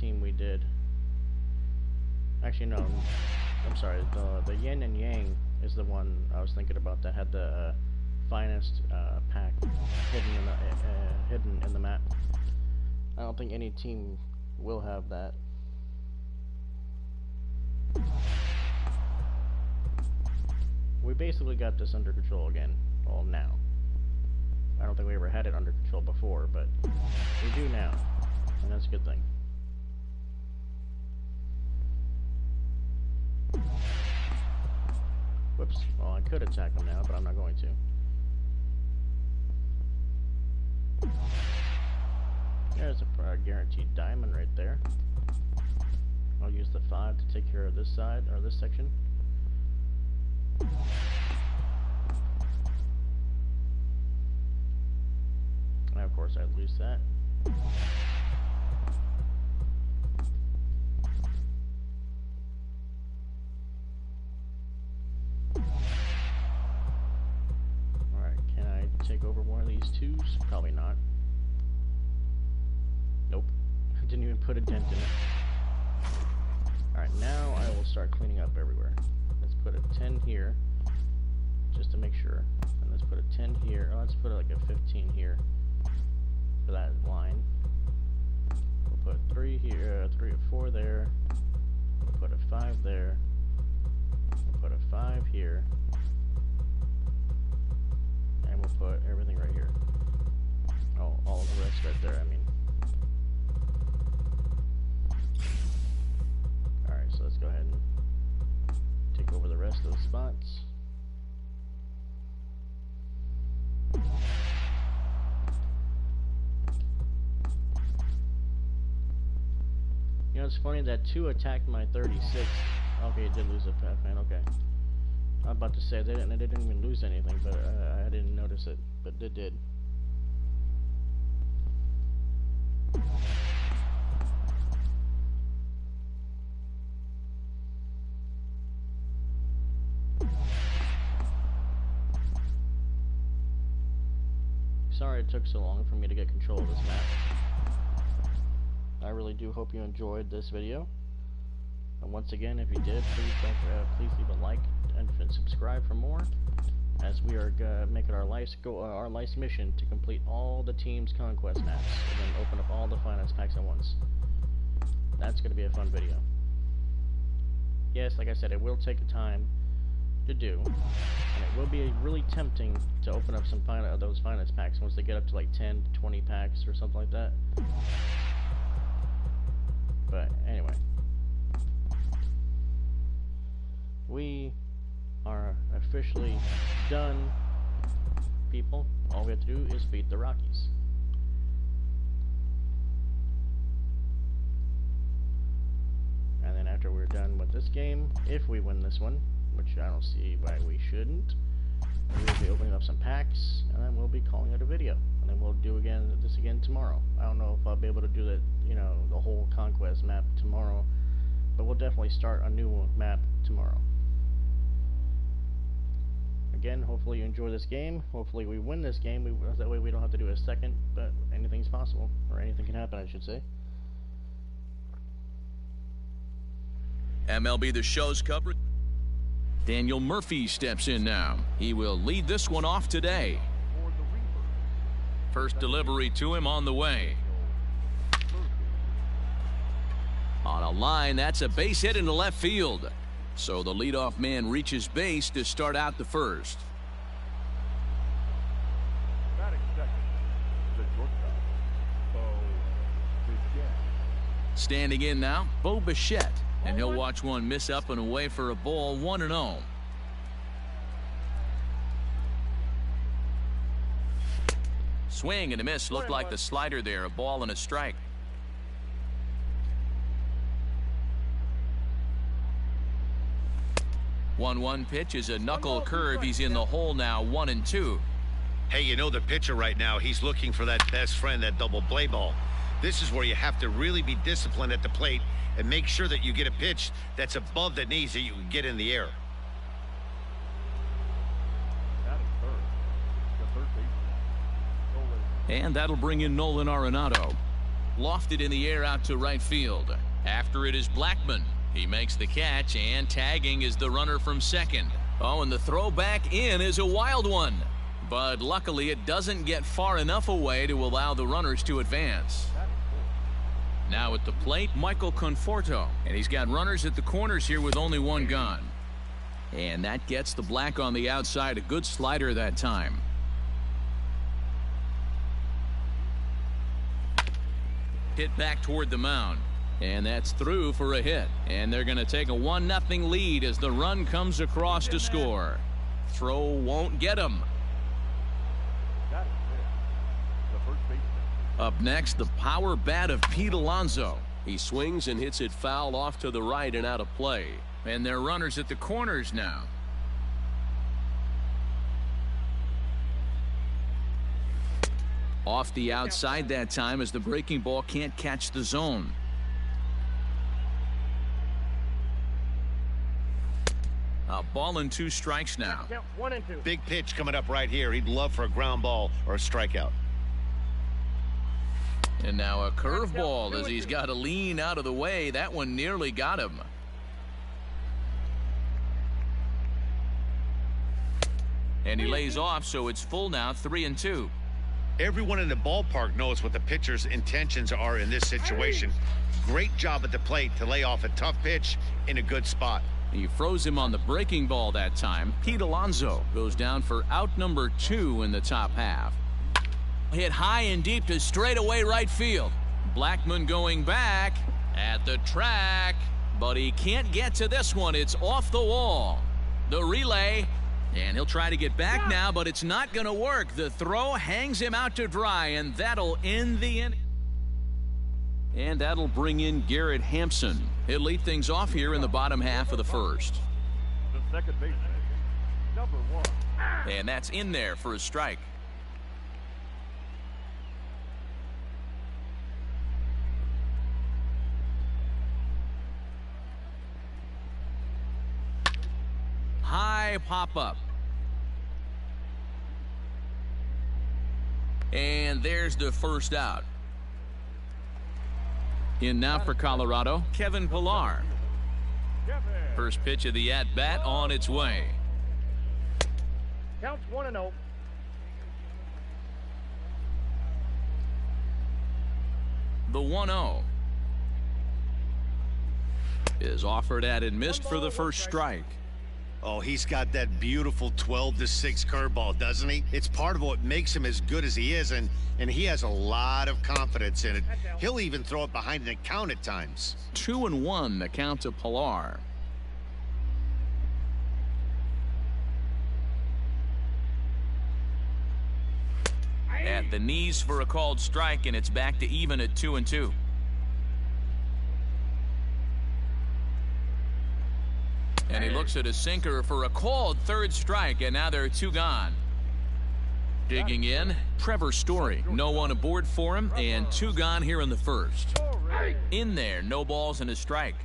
team we did, actually no, I'm sorry, the Yin and Yang is the one I was thinking about that had the finest pack hidden in the map. I don't think any team will have that. We basically got this under control again. Well, now. I don't think we ever had it under control before, but we do now, and that's a good thing. Whoops. Well, I could attack them now, but I'm not going to. There's a guaranteed diamond right there. I'll use the 5 to take care of this side, or this section. And of course I'd lose that. Alright, can I take over one of these twos? Probably not. Nope. I didn't even put a dent in it. Alright, now I will start cleaning up everywhere. Let's put a 10 here, just to make sure. And let's put a 10 here. Oh, let's put like a 15 here for that line. We'll put 3 here, 3 or 4 there. We'll put a 5 there. We'll put a 5 here. And we'll put everything right here. Oh, all of the rest right there, I mean. Alright, so let's go ahead and take over the rest of the spots. You know, it's funny that 2 attacked my 36. Okay, it did lose a pathfinder, okay. I'm about to say they didn't even lose anything, but I didn't notice it, but it did. Sorry it took so long for me to get control of this map. I really do hope you enjoyed this video. And once again, if you did, please leave a like and subscribe for more, as we are making our life's mission to complete all the team's Conquest maps and then open up all the finance packs at once. That's going to be a fun video. Yes, like I said, it will take time to do, and it will be really tempting to open up some those finance packs once they get up to like 10 to 20 packs or something like that. But anyway, we are officially done, people. All we have to do is beat the Rockies. And then after we're done with this game, if we win this one, which I don't see why we shouldn't, we will be opening up some packs, and then we'll be calling it a video. And then we'll do this again tomorrow. I don't know if I'll be able to do that, you know, the whole Conquest map tomorrow, but we'll definitely start a new map tomorrow. Again, hopefully you enjoy this game. Hopefully we win this game. That way we don't have to do a second, but anything's possible, or anything can happen, I should say. MLB The Show's coverage. Daniel Murphy steps in now. He will lead this one off today. First delivery to him on the way. On a line, that's a base hit into left field. So the leadoff man reaches base to start out the first. Standing in now, Bo Bichette. And he'll watch one miss up and away for a ball, 1-0. Swing and a miss. Looked like the slider there. A ball and a strike. One pitch is a knuckle curve. He's in the hole now, 1-2. Hey, you know the pitcher right now, he's looking for that best friend, that double play ball. This is where you have to really be disciplined at the plate and make sure that you get a pitch that's above the knees that you can get in the air. And that'll bring in Nolan Arenado. Lofted in the air out to right field. After it is Blackman. He makes the catch, and tagging is the runner from second. Oh, and the throw back in is a wild one. But luckily it doesn't get far enough away to allow the runners to advance. Now at the plate, Michael Conforto. And he's got runners at the corners here with only one gun. And that gets the black on the outside. A good slider that time. Hit back toward the mound. And that's through for a hit. And they're going to take a 1-0 lead as the run comes across to score. Throw won't get him. That is it. The first baseman. Up next, the power bat of Pete Alonso. He swings and hits it foul off to the right and out of play. And they're runners at the corners now. Off the outside that time as the breaking ball can't catch the zone. A ball and 2 strikes now. Count 1 and 2. Big pitch coming up right here. He'd love for a ground ball or a strikeout. And now a curveball as he's got to lean out of the way. That one nearly got him. And he lays off, so it's full now, 3-2. Everyone in the ballpark knows what the pitcher's intentions are in this situation. Great job at the plate to lay off a tough pitch in a good spot. He froze him on the breaking ball that time. Pete Alonso goes down for out number 2 in the top half. Hit high and deep to straightaway right field. Blackman going back at the track, but he can't get to this one. It's off the wall. The relay, and he'll try to get back now, but it's not going to work. The throw hangs him out to dry, and that'll end the inning. And that'll bring in Garrett Hampson. He'll lead things off here in the bottom half of the first. The second baseman, number 1. And that's in there for a strike. High pop up. And there's the first out. In now for Colorado, Kevin Pillar. First pitch of the at-bat on its way. Counts 1 and 0. The 1-0 is offered at and missed for the first strike. Oh, he's got that beautiful 12-6 curveball, doesn't he? It's part of what makes him as good as he is, and he has a lot of confidence in it. He'll even throw it behind an count at times. 2-1 the count to Pillar. At the knees for a called strike, and it's back to even at 2-2. And he looks at a sinker for a called third strike, and now there are 2 gone. Digging in, Trevor Story. No one aboard for him, and 2 gone here in the first. In there, no balls and a strike.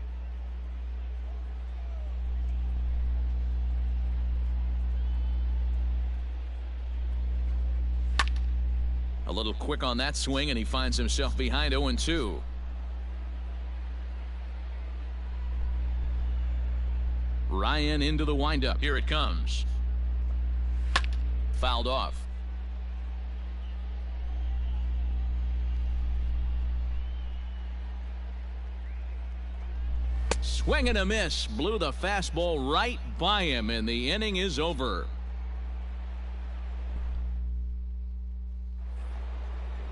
A little quick on that swing, and he finds himself behind 0-2. Ryan into the windup. Here it comes. Fouled off. Swing and a miss. Blew the fastball right by him, and the inning is over.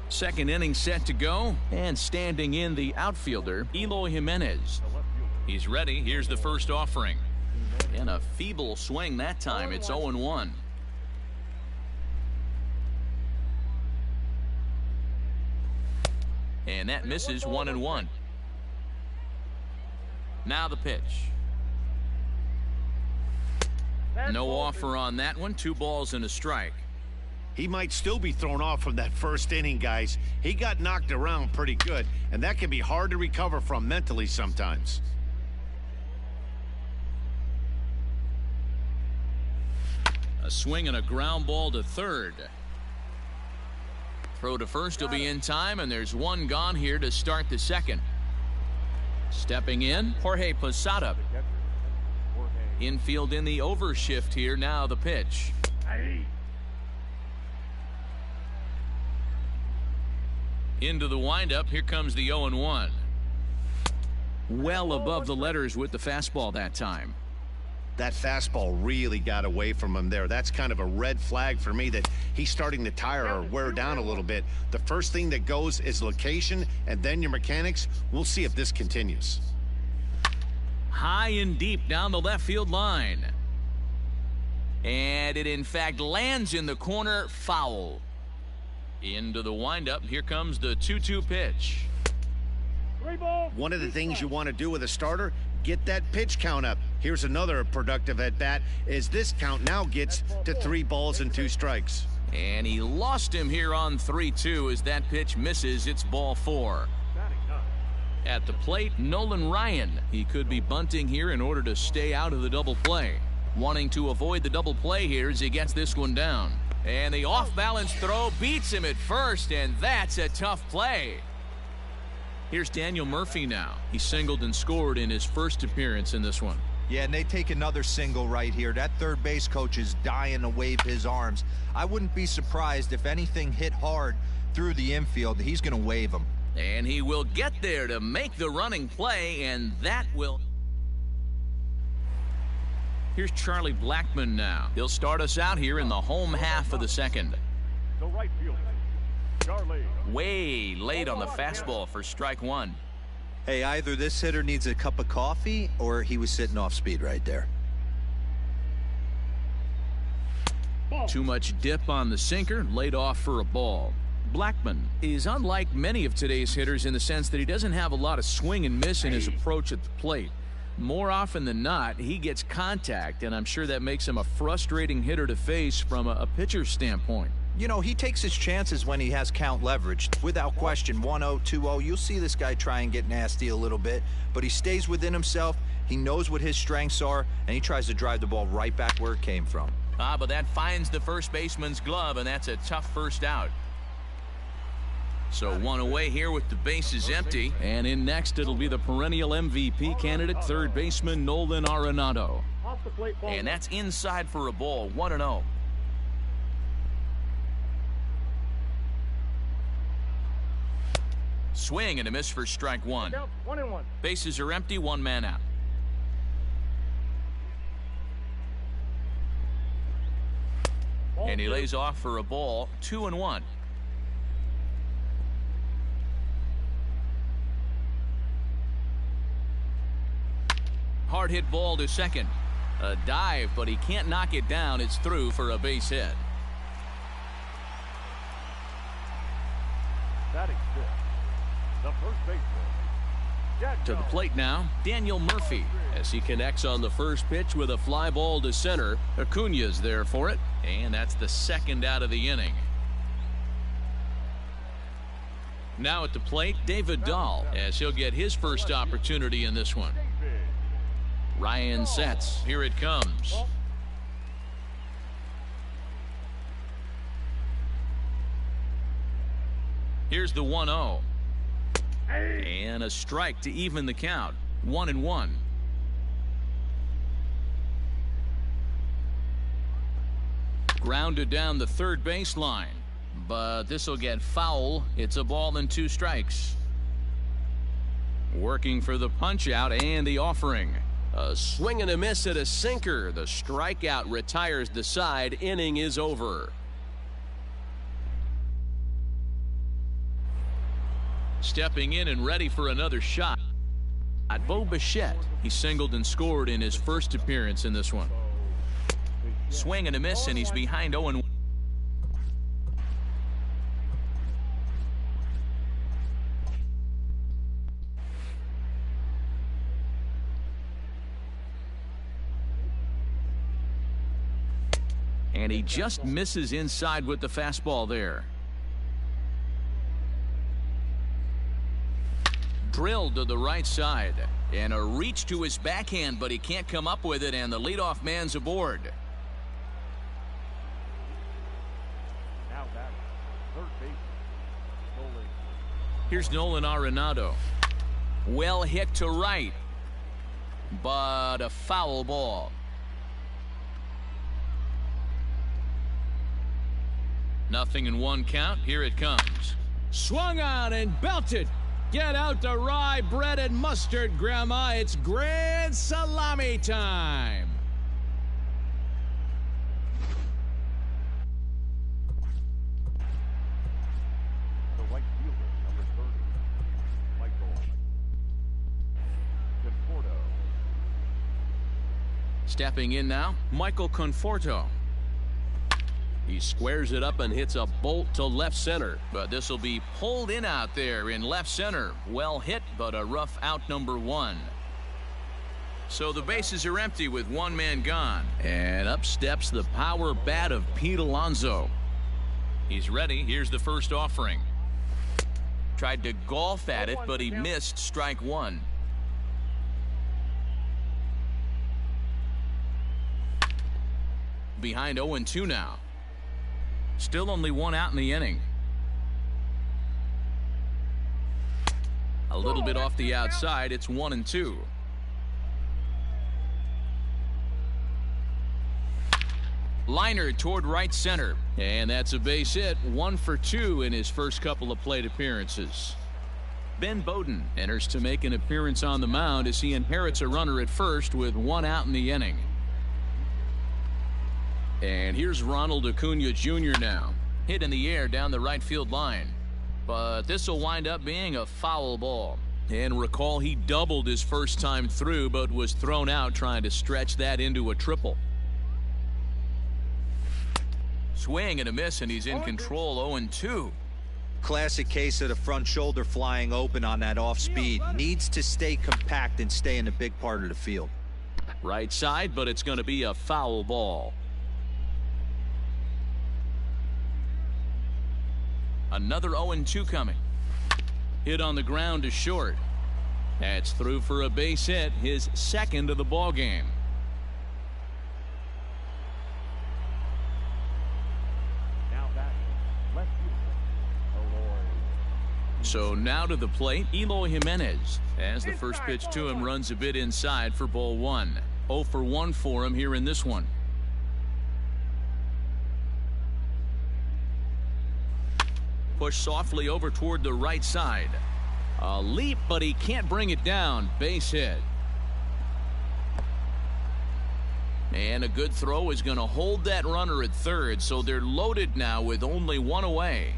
Second inning set to go, and standing in the outfielder, Eloy Jimenez. He's ready. Here's the first offering. And a feeble swing that time. It's 0-1. And that misses 1-1. Now the pitch. No offer on that one. 2 balls and a strike. He might still be thrown off from that first inning, guys. He got knocked around pretty good, and that can be hard to recover from mentally sometimes. A swing and a ground ball to third. Throw to first will be in time, and there's 1 gone here to start the second. Stepping in, Jorge Posada. Infield in the overshift here. Now the pitch. Into the windup. Here comes the 0-1. Well above the letters with the fastball that time. That fastball really got away from him there. That's kind of a red flag for me that he's starting to tire or wear down a little bit. The first thing that goes is location and then your mechanics. We'll see if this continues. High and deep down the left field line. And it in fact lands in the corner, foul. Into the windup, here comes the 2-2 pitch. One of the things you want to do with a starter, get that pitch count up. Here's another productive at bat as this count now gets to 3 balls and 2 strikes. And he lost him here on 3-2 as that pitch misses. It's ball 4. At the plate, Nolan Ryan. He could be bunting here in order to stay out of the double play. Wanting to avoid the double play here as he gets this one down. And the off-balance throw beats him at first, and that's a tough play. Here's Daniel Murphy now. He singled and scored in his first appearance in this one. Yeah, and they take another single right here. That third base coach is dying to wave his arms. I wouldn't be surprised if anything hit hard through the infield. He's going to wave them. And he will get there to make the running play, and that will... Here's Charlie Blackmon now. He'll start us out here in the home half of the second. The right fielder, Charlie. Way late on the fastball for strike 1. Hey, either this hitter needs a cup of coffee or he was sitting off speed right there. Too much dip on the sinker, laid off for a ball. Blackmon is unlike many of today's hitters in the sense that he doesn't have a lot of swing and miss in his approach at the plate. More often than not, he gets contact, and I'm sure that makes him a frustrating hitter to face from a pitcher's standpoint. You know, he takes his chances when he has count leveraged. Without question, 1-0, 2-0, you'll see this guy try and get nasty a little bit, but he stays within himself. He knows what his strengths are, and he tries to drive the ball right back where it came from. But that finds the first baseman's glove, and that's a tough first out. So 1 away here with the bases empty. And in next, it'll be the perennial MVP candidate, third baseman Nolan Arenado. And that's inside for a ball, 1-0. Swing and a miss for strike 1. 1-1. Bases are empty, 1 man out. And he lays off for a ball, 2-1. Hard hit ball to second. A dive, but he can't knock it down. It's through for a base hit. Batting fifth, the first baseman. To the plate now, Daniel Murphy. As he connects on the first pitch with a fly ball to center. Acuna's there for it. And that's the second out of the inning. Now at the plate, David Dahl, as he'll get his first opportunity in this one. Ryan sets. Here it comes. Here's the 1-0. And a strike to even the count. 1-1. Grounded down the third baseline. But this will get foul. It's a ball and 2 strikes. Working for the punch out and the offering. A swing and a miss at a sinker. The strikeout retires the side. Inning is over. Stepping in and ready for another shot. At Bo Bichette. He singled and scored in his first appearance in this one. Swing and a miss, and he's behind 0-1. And he just misses inside with the fastball there. Drilled to the right side. And a reach to his backhand, but he can't come up with it, and the leadoff man's aboard. Now batting, third baseman. Here's Nolan Arenado. Well hit to right. But a foul ball. Nothing in 1 count. Here it comes. Swung on and belted. Get out the rye bread and mustard, Grandma. It's grand salami time. Stepping in now, Michael Conforto. He squares it up and hits a bolt to left center. But this will be pulled in out there in left center. Well hit, but a rough out number one. So the bases are empty with one man gone. And up steps the power bat of Pete Alonso. He's ready. Here's the first offering. Tried to golf at it, but he missed strike one. Behind 0-2 now. Still only one out in the inning. A little bit off the outside. It's 1-2. Liner toward right center. And that's a base hit. 1 for 2 in his first couple of plate appearances. Ben Bowden enters to make an appearance on the mound as he inherits a runner at first with one out in the inning. And here's Ronald Acuna Jr. now. Hit in the air down the right field line. But this will wind up being a foul ball. And recall, he doubled his first time through, but was thrown out trying to stretch that into a triple. Swing and a miss, and he's in control. 0-2. Classic case of the front shoulder flying open on that off speed. Needs to stay compact and stay in the big part of the field. Right side, but it's going to be a foul ball. Another 0-2 coming. Hit on the ground to short. That's through for a base hit, his second of the ball game. So now to the plate, Eloy Jimenez, as the first pitch to him runs a bit inside for ball one. 0 for 1 for him here in this one. Push softly over toward the right side. A leap, but he can't bring it down. Base hit. And a good throw is going to hold that runner at third, so they're loaded now with only one away.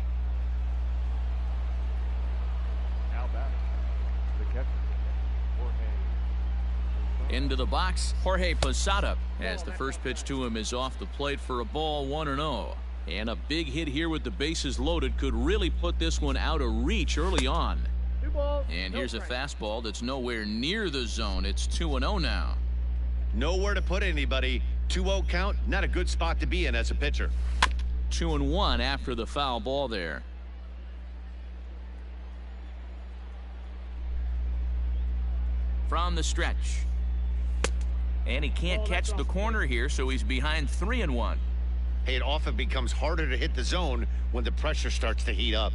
Into the box, Jorge Posada, as the first pitch to him is off the plate for a ball. 1-0. And a big hit here with the bases loaded could really put this one out of reach early on. And here's a fastball that's nowhere near the zone. It's 2-0 now. Nowhere to put anybody. 2-0 count, not a good spot to be in as a pitcher. 2-1 after the foul ball there. From the stretch. And he can't catch the corner here, so he's behind 3-1. Hey, it often becomes harder to hit the zone when the pressure starts to heat up.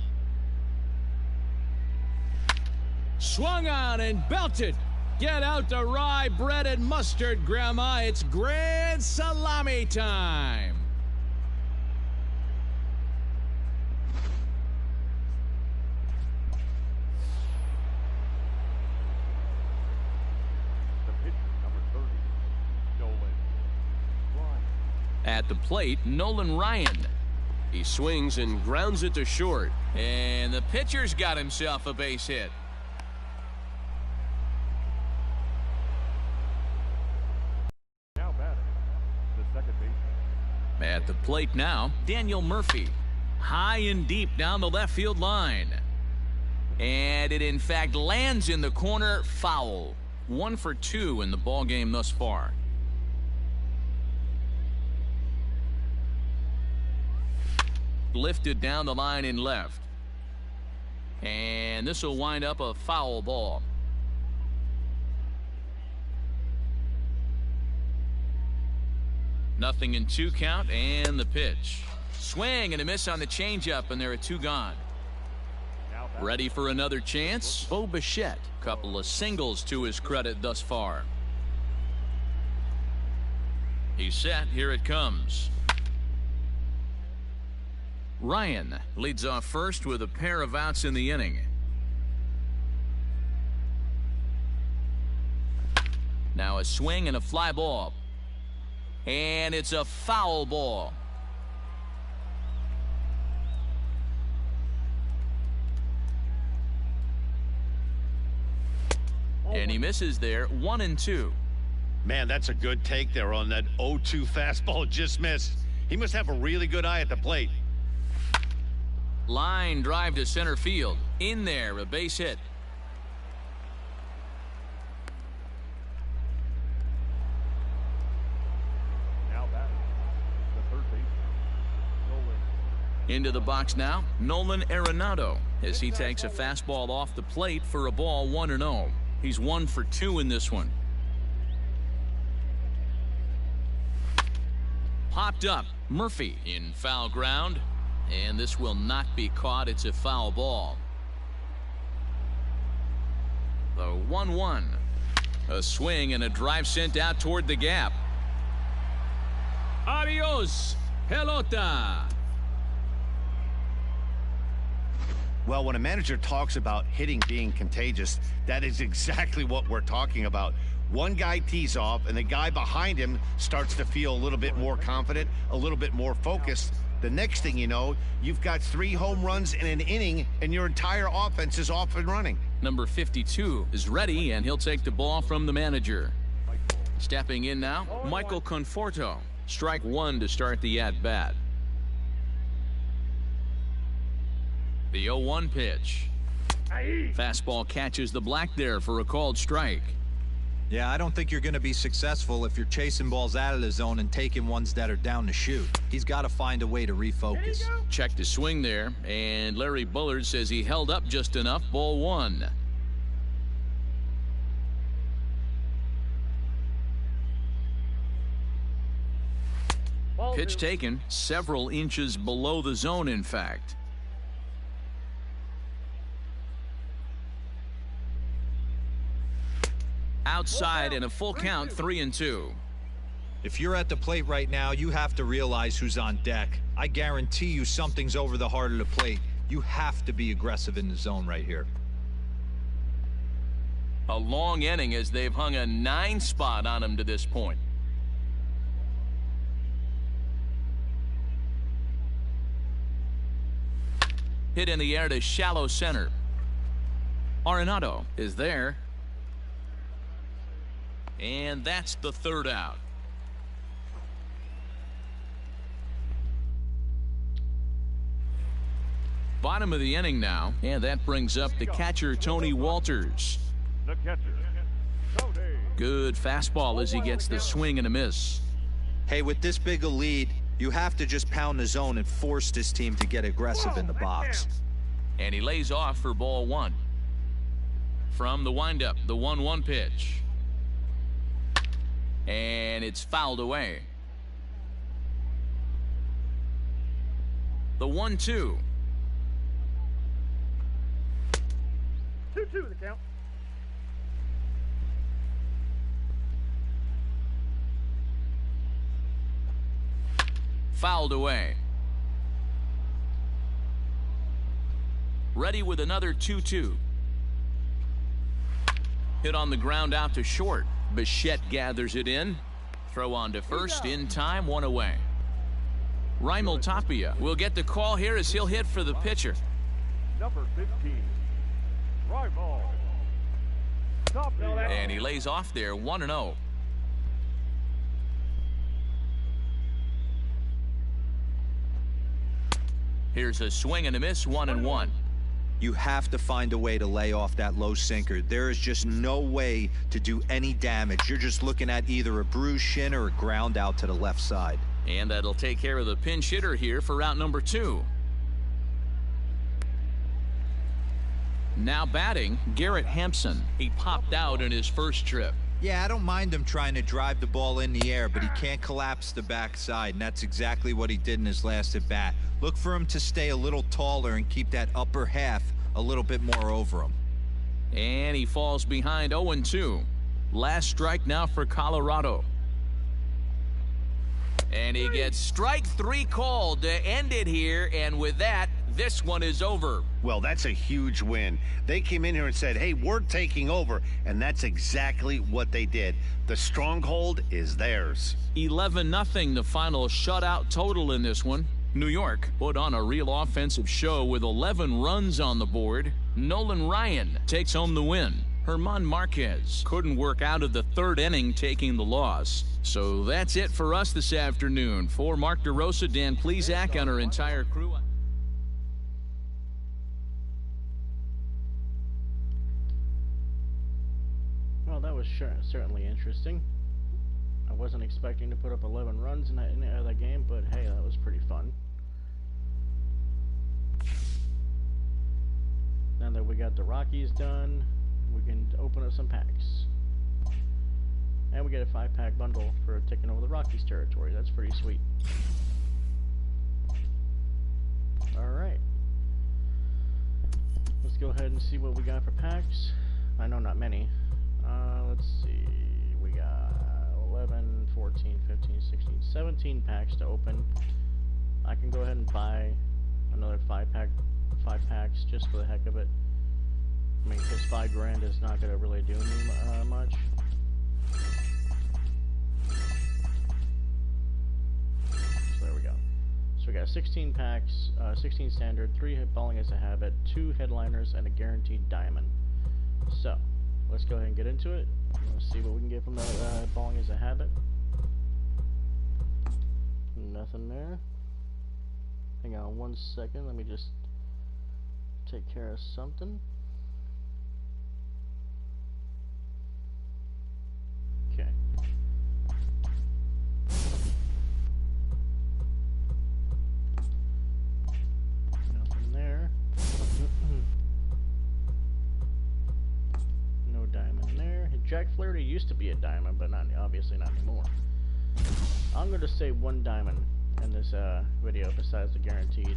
Swung on and belted. Get out the rye bread and mustard, Grandma. It's grand salami time. At the plate, Nolan Ryan. He swings and grounds it to short. And the pitcher's got himself a base hit. Now batting, the second baseman. At the plate now, Daniel Murphy. High and deep down the left field line. And it in fact lands in the corner. Foul. 1 for 2 in the ball game thus far. Lifted down the line in left. And this will wind up a foul ball. Nothing in 2 count, and the pitch. Swing and a miss on the changeup, and there are 2 gone. Ready for another chance? Bo Bichette. Couple of singles to his credit thus far. He's set. Here it comes. Ryan leads off first with a pair of outs in the inning. Now a swing and a fly ball. And it's a foul ball. And he misses there. 1-2. Man, that's a good take there on that 0-2 fastball just missed. He must have a really good eye at the plate. Line drive to center field. In there, a base hit. Now batting, the third baseman, Nolan. Into the box now, Nolan Arenado, as he takes a fastball off the plate for a ball 1-0. He's 1 for 2 in this one. Popped up, Murphy in foul ground, and this will not be caught. It's a foul ball. The 1-1. A swing and a drive sent out toward the gap. Adios, pelota. Well, when a manager talks about hitting being contagious, that is exactly what we're talking about. One guy tees off, and the guy behind him starts to feel a little bit more confident, a little bit more focused. The next thing you know, you've got 3 home runs in an inning, and your entire offense is off and running. Number 52 is ready, and he'll take the ball from the manager. Stepping in now, Michael Conforto. Strike 1 to start the at-bat. The 0-1 pitch. Fastball catches the black there for a called strike. Yeah, I don't think you're going to be successful if you're chasing balls out of the zone and taking ones that are down to shoot. He's got to find a way to refocus. Check the swing there, and Larry Bullard says he held up just enough. Ball 1. Pitch taken several inches below the zone, in fact. Outside and a full count, 3-2. If you're at the plate right now, you have to realize who's on deck. I guarantee you something's over the heart of the plate. You have to be aggressive in the zone right here. A long inning as they've hung a 9 spot on him to this point. Hit in the air to shallow center. Arenado is there. And that's the 3rd out. Bottom of the inning now, and that brings up the catcher, Tony Walters. The catcher, Tony. Good fastball as he gets the swing and a miss. Hey, with this big a lead, you have to just pound the zone and force this team to get aggressive in the box. And he lays off for ball 1. From the windup, the 1-1 pitch. And it's fouled away. The 1-2. 2-2 the count. Fouled away. Ready with another 2-2. Hit on the ground out to short. Bichette gathers it in. Throw on to first in time, 1 away. Raimel Tapia will get the call here as he'll hit for the pitcher. Number 15, Raimel Tapia. And he lays off there, 1-0. Here's a swing and a miss, 1-1. You have to find a way to lay off that low sinker. There is just no way to do any damage. You're just looking at either a bruised shin or a ground out to the left side. And that'll take care of the pinch hitter here for route number 2. Now batting, Garrett Hampson. He popped out in his first trip. Yeah, I don't mind him trying to drive the ball in the air, but he can't collapse the backside, and that's exactly what he did in his last at bat. Look for him to stay a little taller and keep that upper half a little bit more over him. And he falls behind 0-2. Last strike now for Colorado. And he gets strike 3 called to end it here, and with that, this one is over. Well, that's a huge win. They came in here and said, hey, we're taking over, and that's exactly what they did. The stronghold is theirs. 11-0 the final shutout total in this one. New York put on a real offensive show with 11 runs on the board. Nolan Ryan takes home the win. Herman Marquez couldn't work out of the third inning, taking the loss. So that's it for us this afternoon. For Mark DeRosa, Dan Plesac, and our entire crew. Well, that was certainly interesting. I wasn't expecting to put up 11 runs in that game, but hey, that was pretty fun. Now that we got the Rockies done, we can open up some packs. And we get a 5-pack bundle for taking over the Rockies territory. That's pretty sweet. Alright. Let's go ahead and see what we got for packs. I know not many. Let's see. We got 11, 14, 15, 16, 17 packs to open. I can go ahead and buy another 5 packs just for the heck of it. I mean, because $5 grand is not going to really do me much. So there we go. So we got 16 packs, 16 standard, 3 balling as a habit, 2 headliners, and a guaranteed diamond. So let's go ahead and get into it. Let's see what we can get from the balling as a habit. Nothing there. Hang on 1 second. Let me just take care of something. Okay. Nothing there. No diamond there. Jack Flaherty used to be a diamond, but obviously not anymore. I'm going to say 1 diamond in this video besides the guaranteed.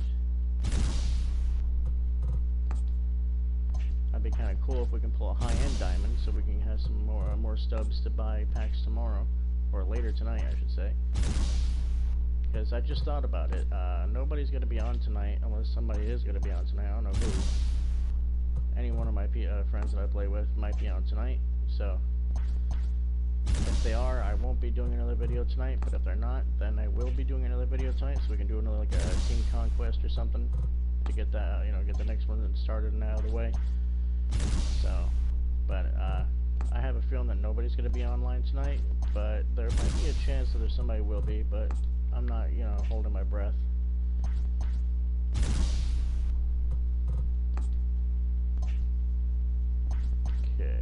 That'd be kind of cool if we can pull a high-end diamond, so we can have some more stubs to buy packs tomorrow, or later tonight, I should say. Because I just thought about it. Nobody's going to be on tonight, unless somebody is going to be on tonight. I don't know who. Any one of my friends that I play with might be on tonight. So if they are, I won't be doing another video tonight. But if they're not, then I will be doing another video tonight, so we can do another like a Team Conquest or something to get that, get the next one started and out of the way. So, but I have a feeling that nobody's going to be online tonight, but there might be a chance that there's somebody will be, but I'm not, holding my breath. Okay.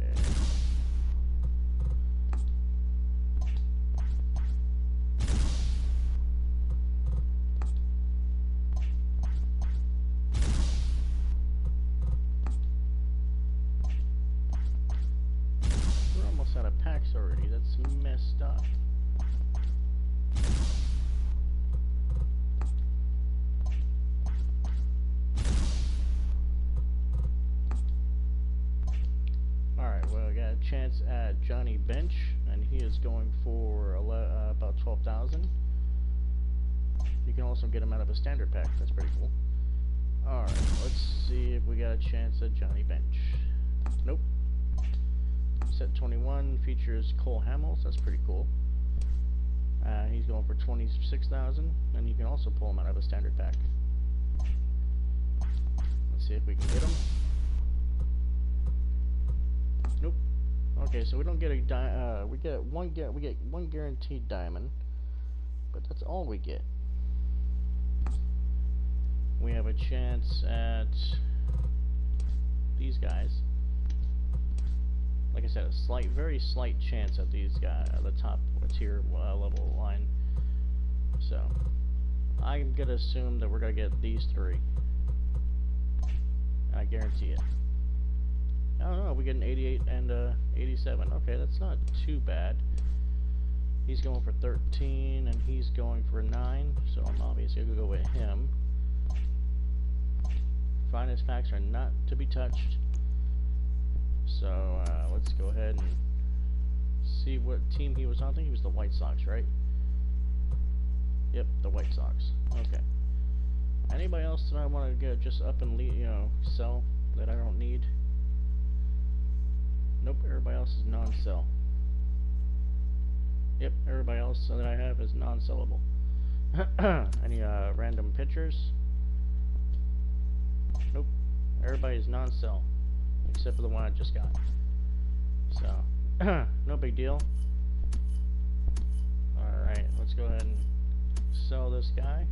Out of packs already. That's messed up. Alright, well, I got a chance at Johnny Bench, and he is going for about 12,000. You can also get him out of a standard pack. That's pretty cool. Alright, let's see if we got a chance at Johnny Bench. Nope. Set 21 features Cole Hamels. That's pretty cool. He's going for 26,000, and you can also pull him out of a standard pack. Let's see if we can get him. Nope. Okay, so we don't get a we get one guaranteed diamond, but that's all we get. We have a chance at these guys. Like I said, a very slight chance at these guys, the top tier level line. So, I'm gonna assume that we're gonna get these 3. I guarantee it. I don't know. We get an 88 and 87. Okay, that's not too bad. He's going for 13, and he's going for 9. So I'm obviously gonna go with him. Finest packs are not to be touched. So let's go ahead and see what team he was on. I think he was the White Sox, right? Yep, the White Sox. Okay. Anybody else that I want to get just up and sell that I don't need? Nope. Everybody else is non-sell. Yep. Everybody else that I have is non-sellable. Any random pitchers? Nope. Everybody is non-sell. Except for the one I just got. So, no big deal. Alright, let's go ahead and sell this guy.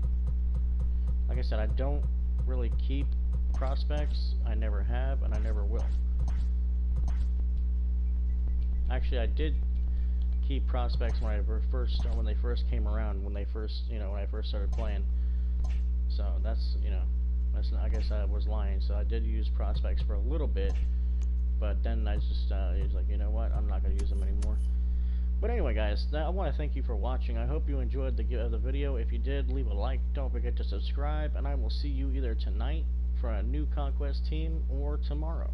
Like I said, I don't really keep prospects. I never have, and I never will. Actually, I did keep prospects when they first came around, when I first started playing. So that's, that's not, I guess I was lying. So I did use prospects for a little bit, but then I just was like, you know what, I'm not going to use them anymore. But anyway, guys, I want to thank you for watching. I hope you enjoyed the video. If you did, leave a like. Don't forget to subscribe, and I will see you either tonight for a new Conquest team or tomorrow.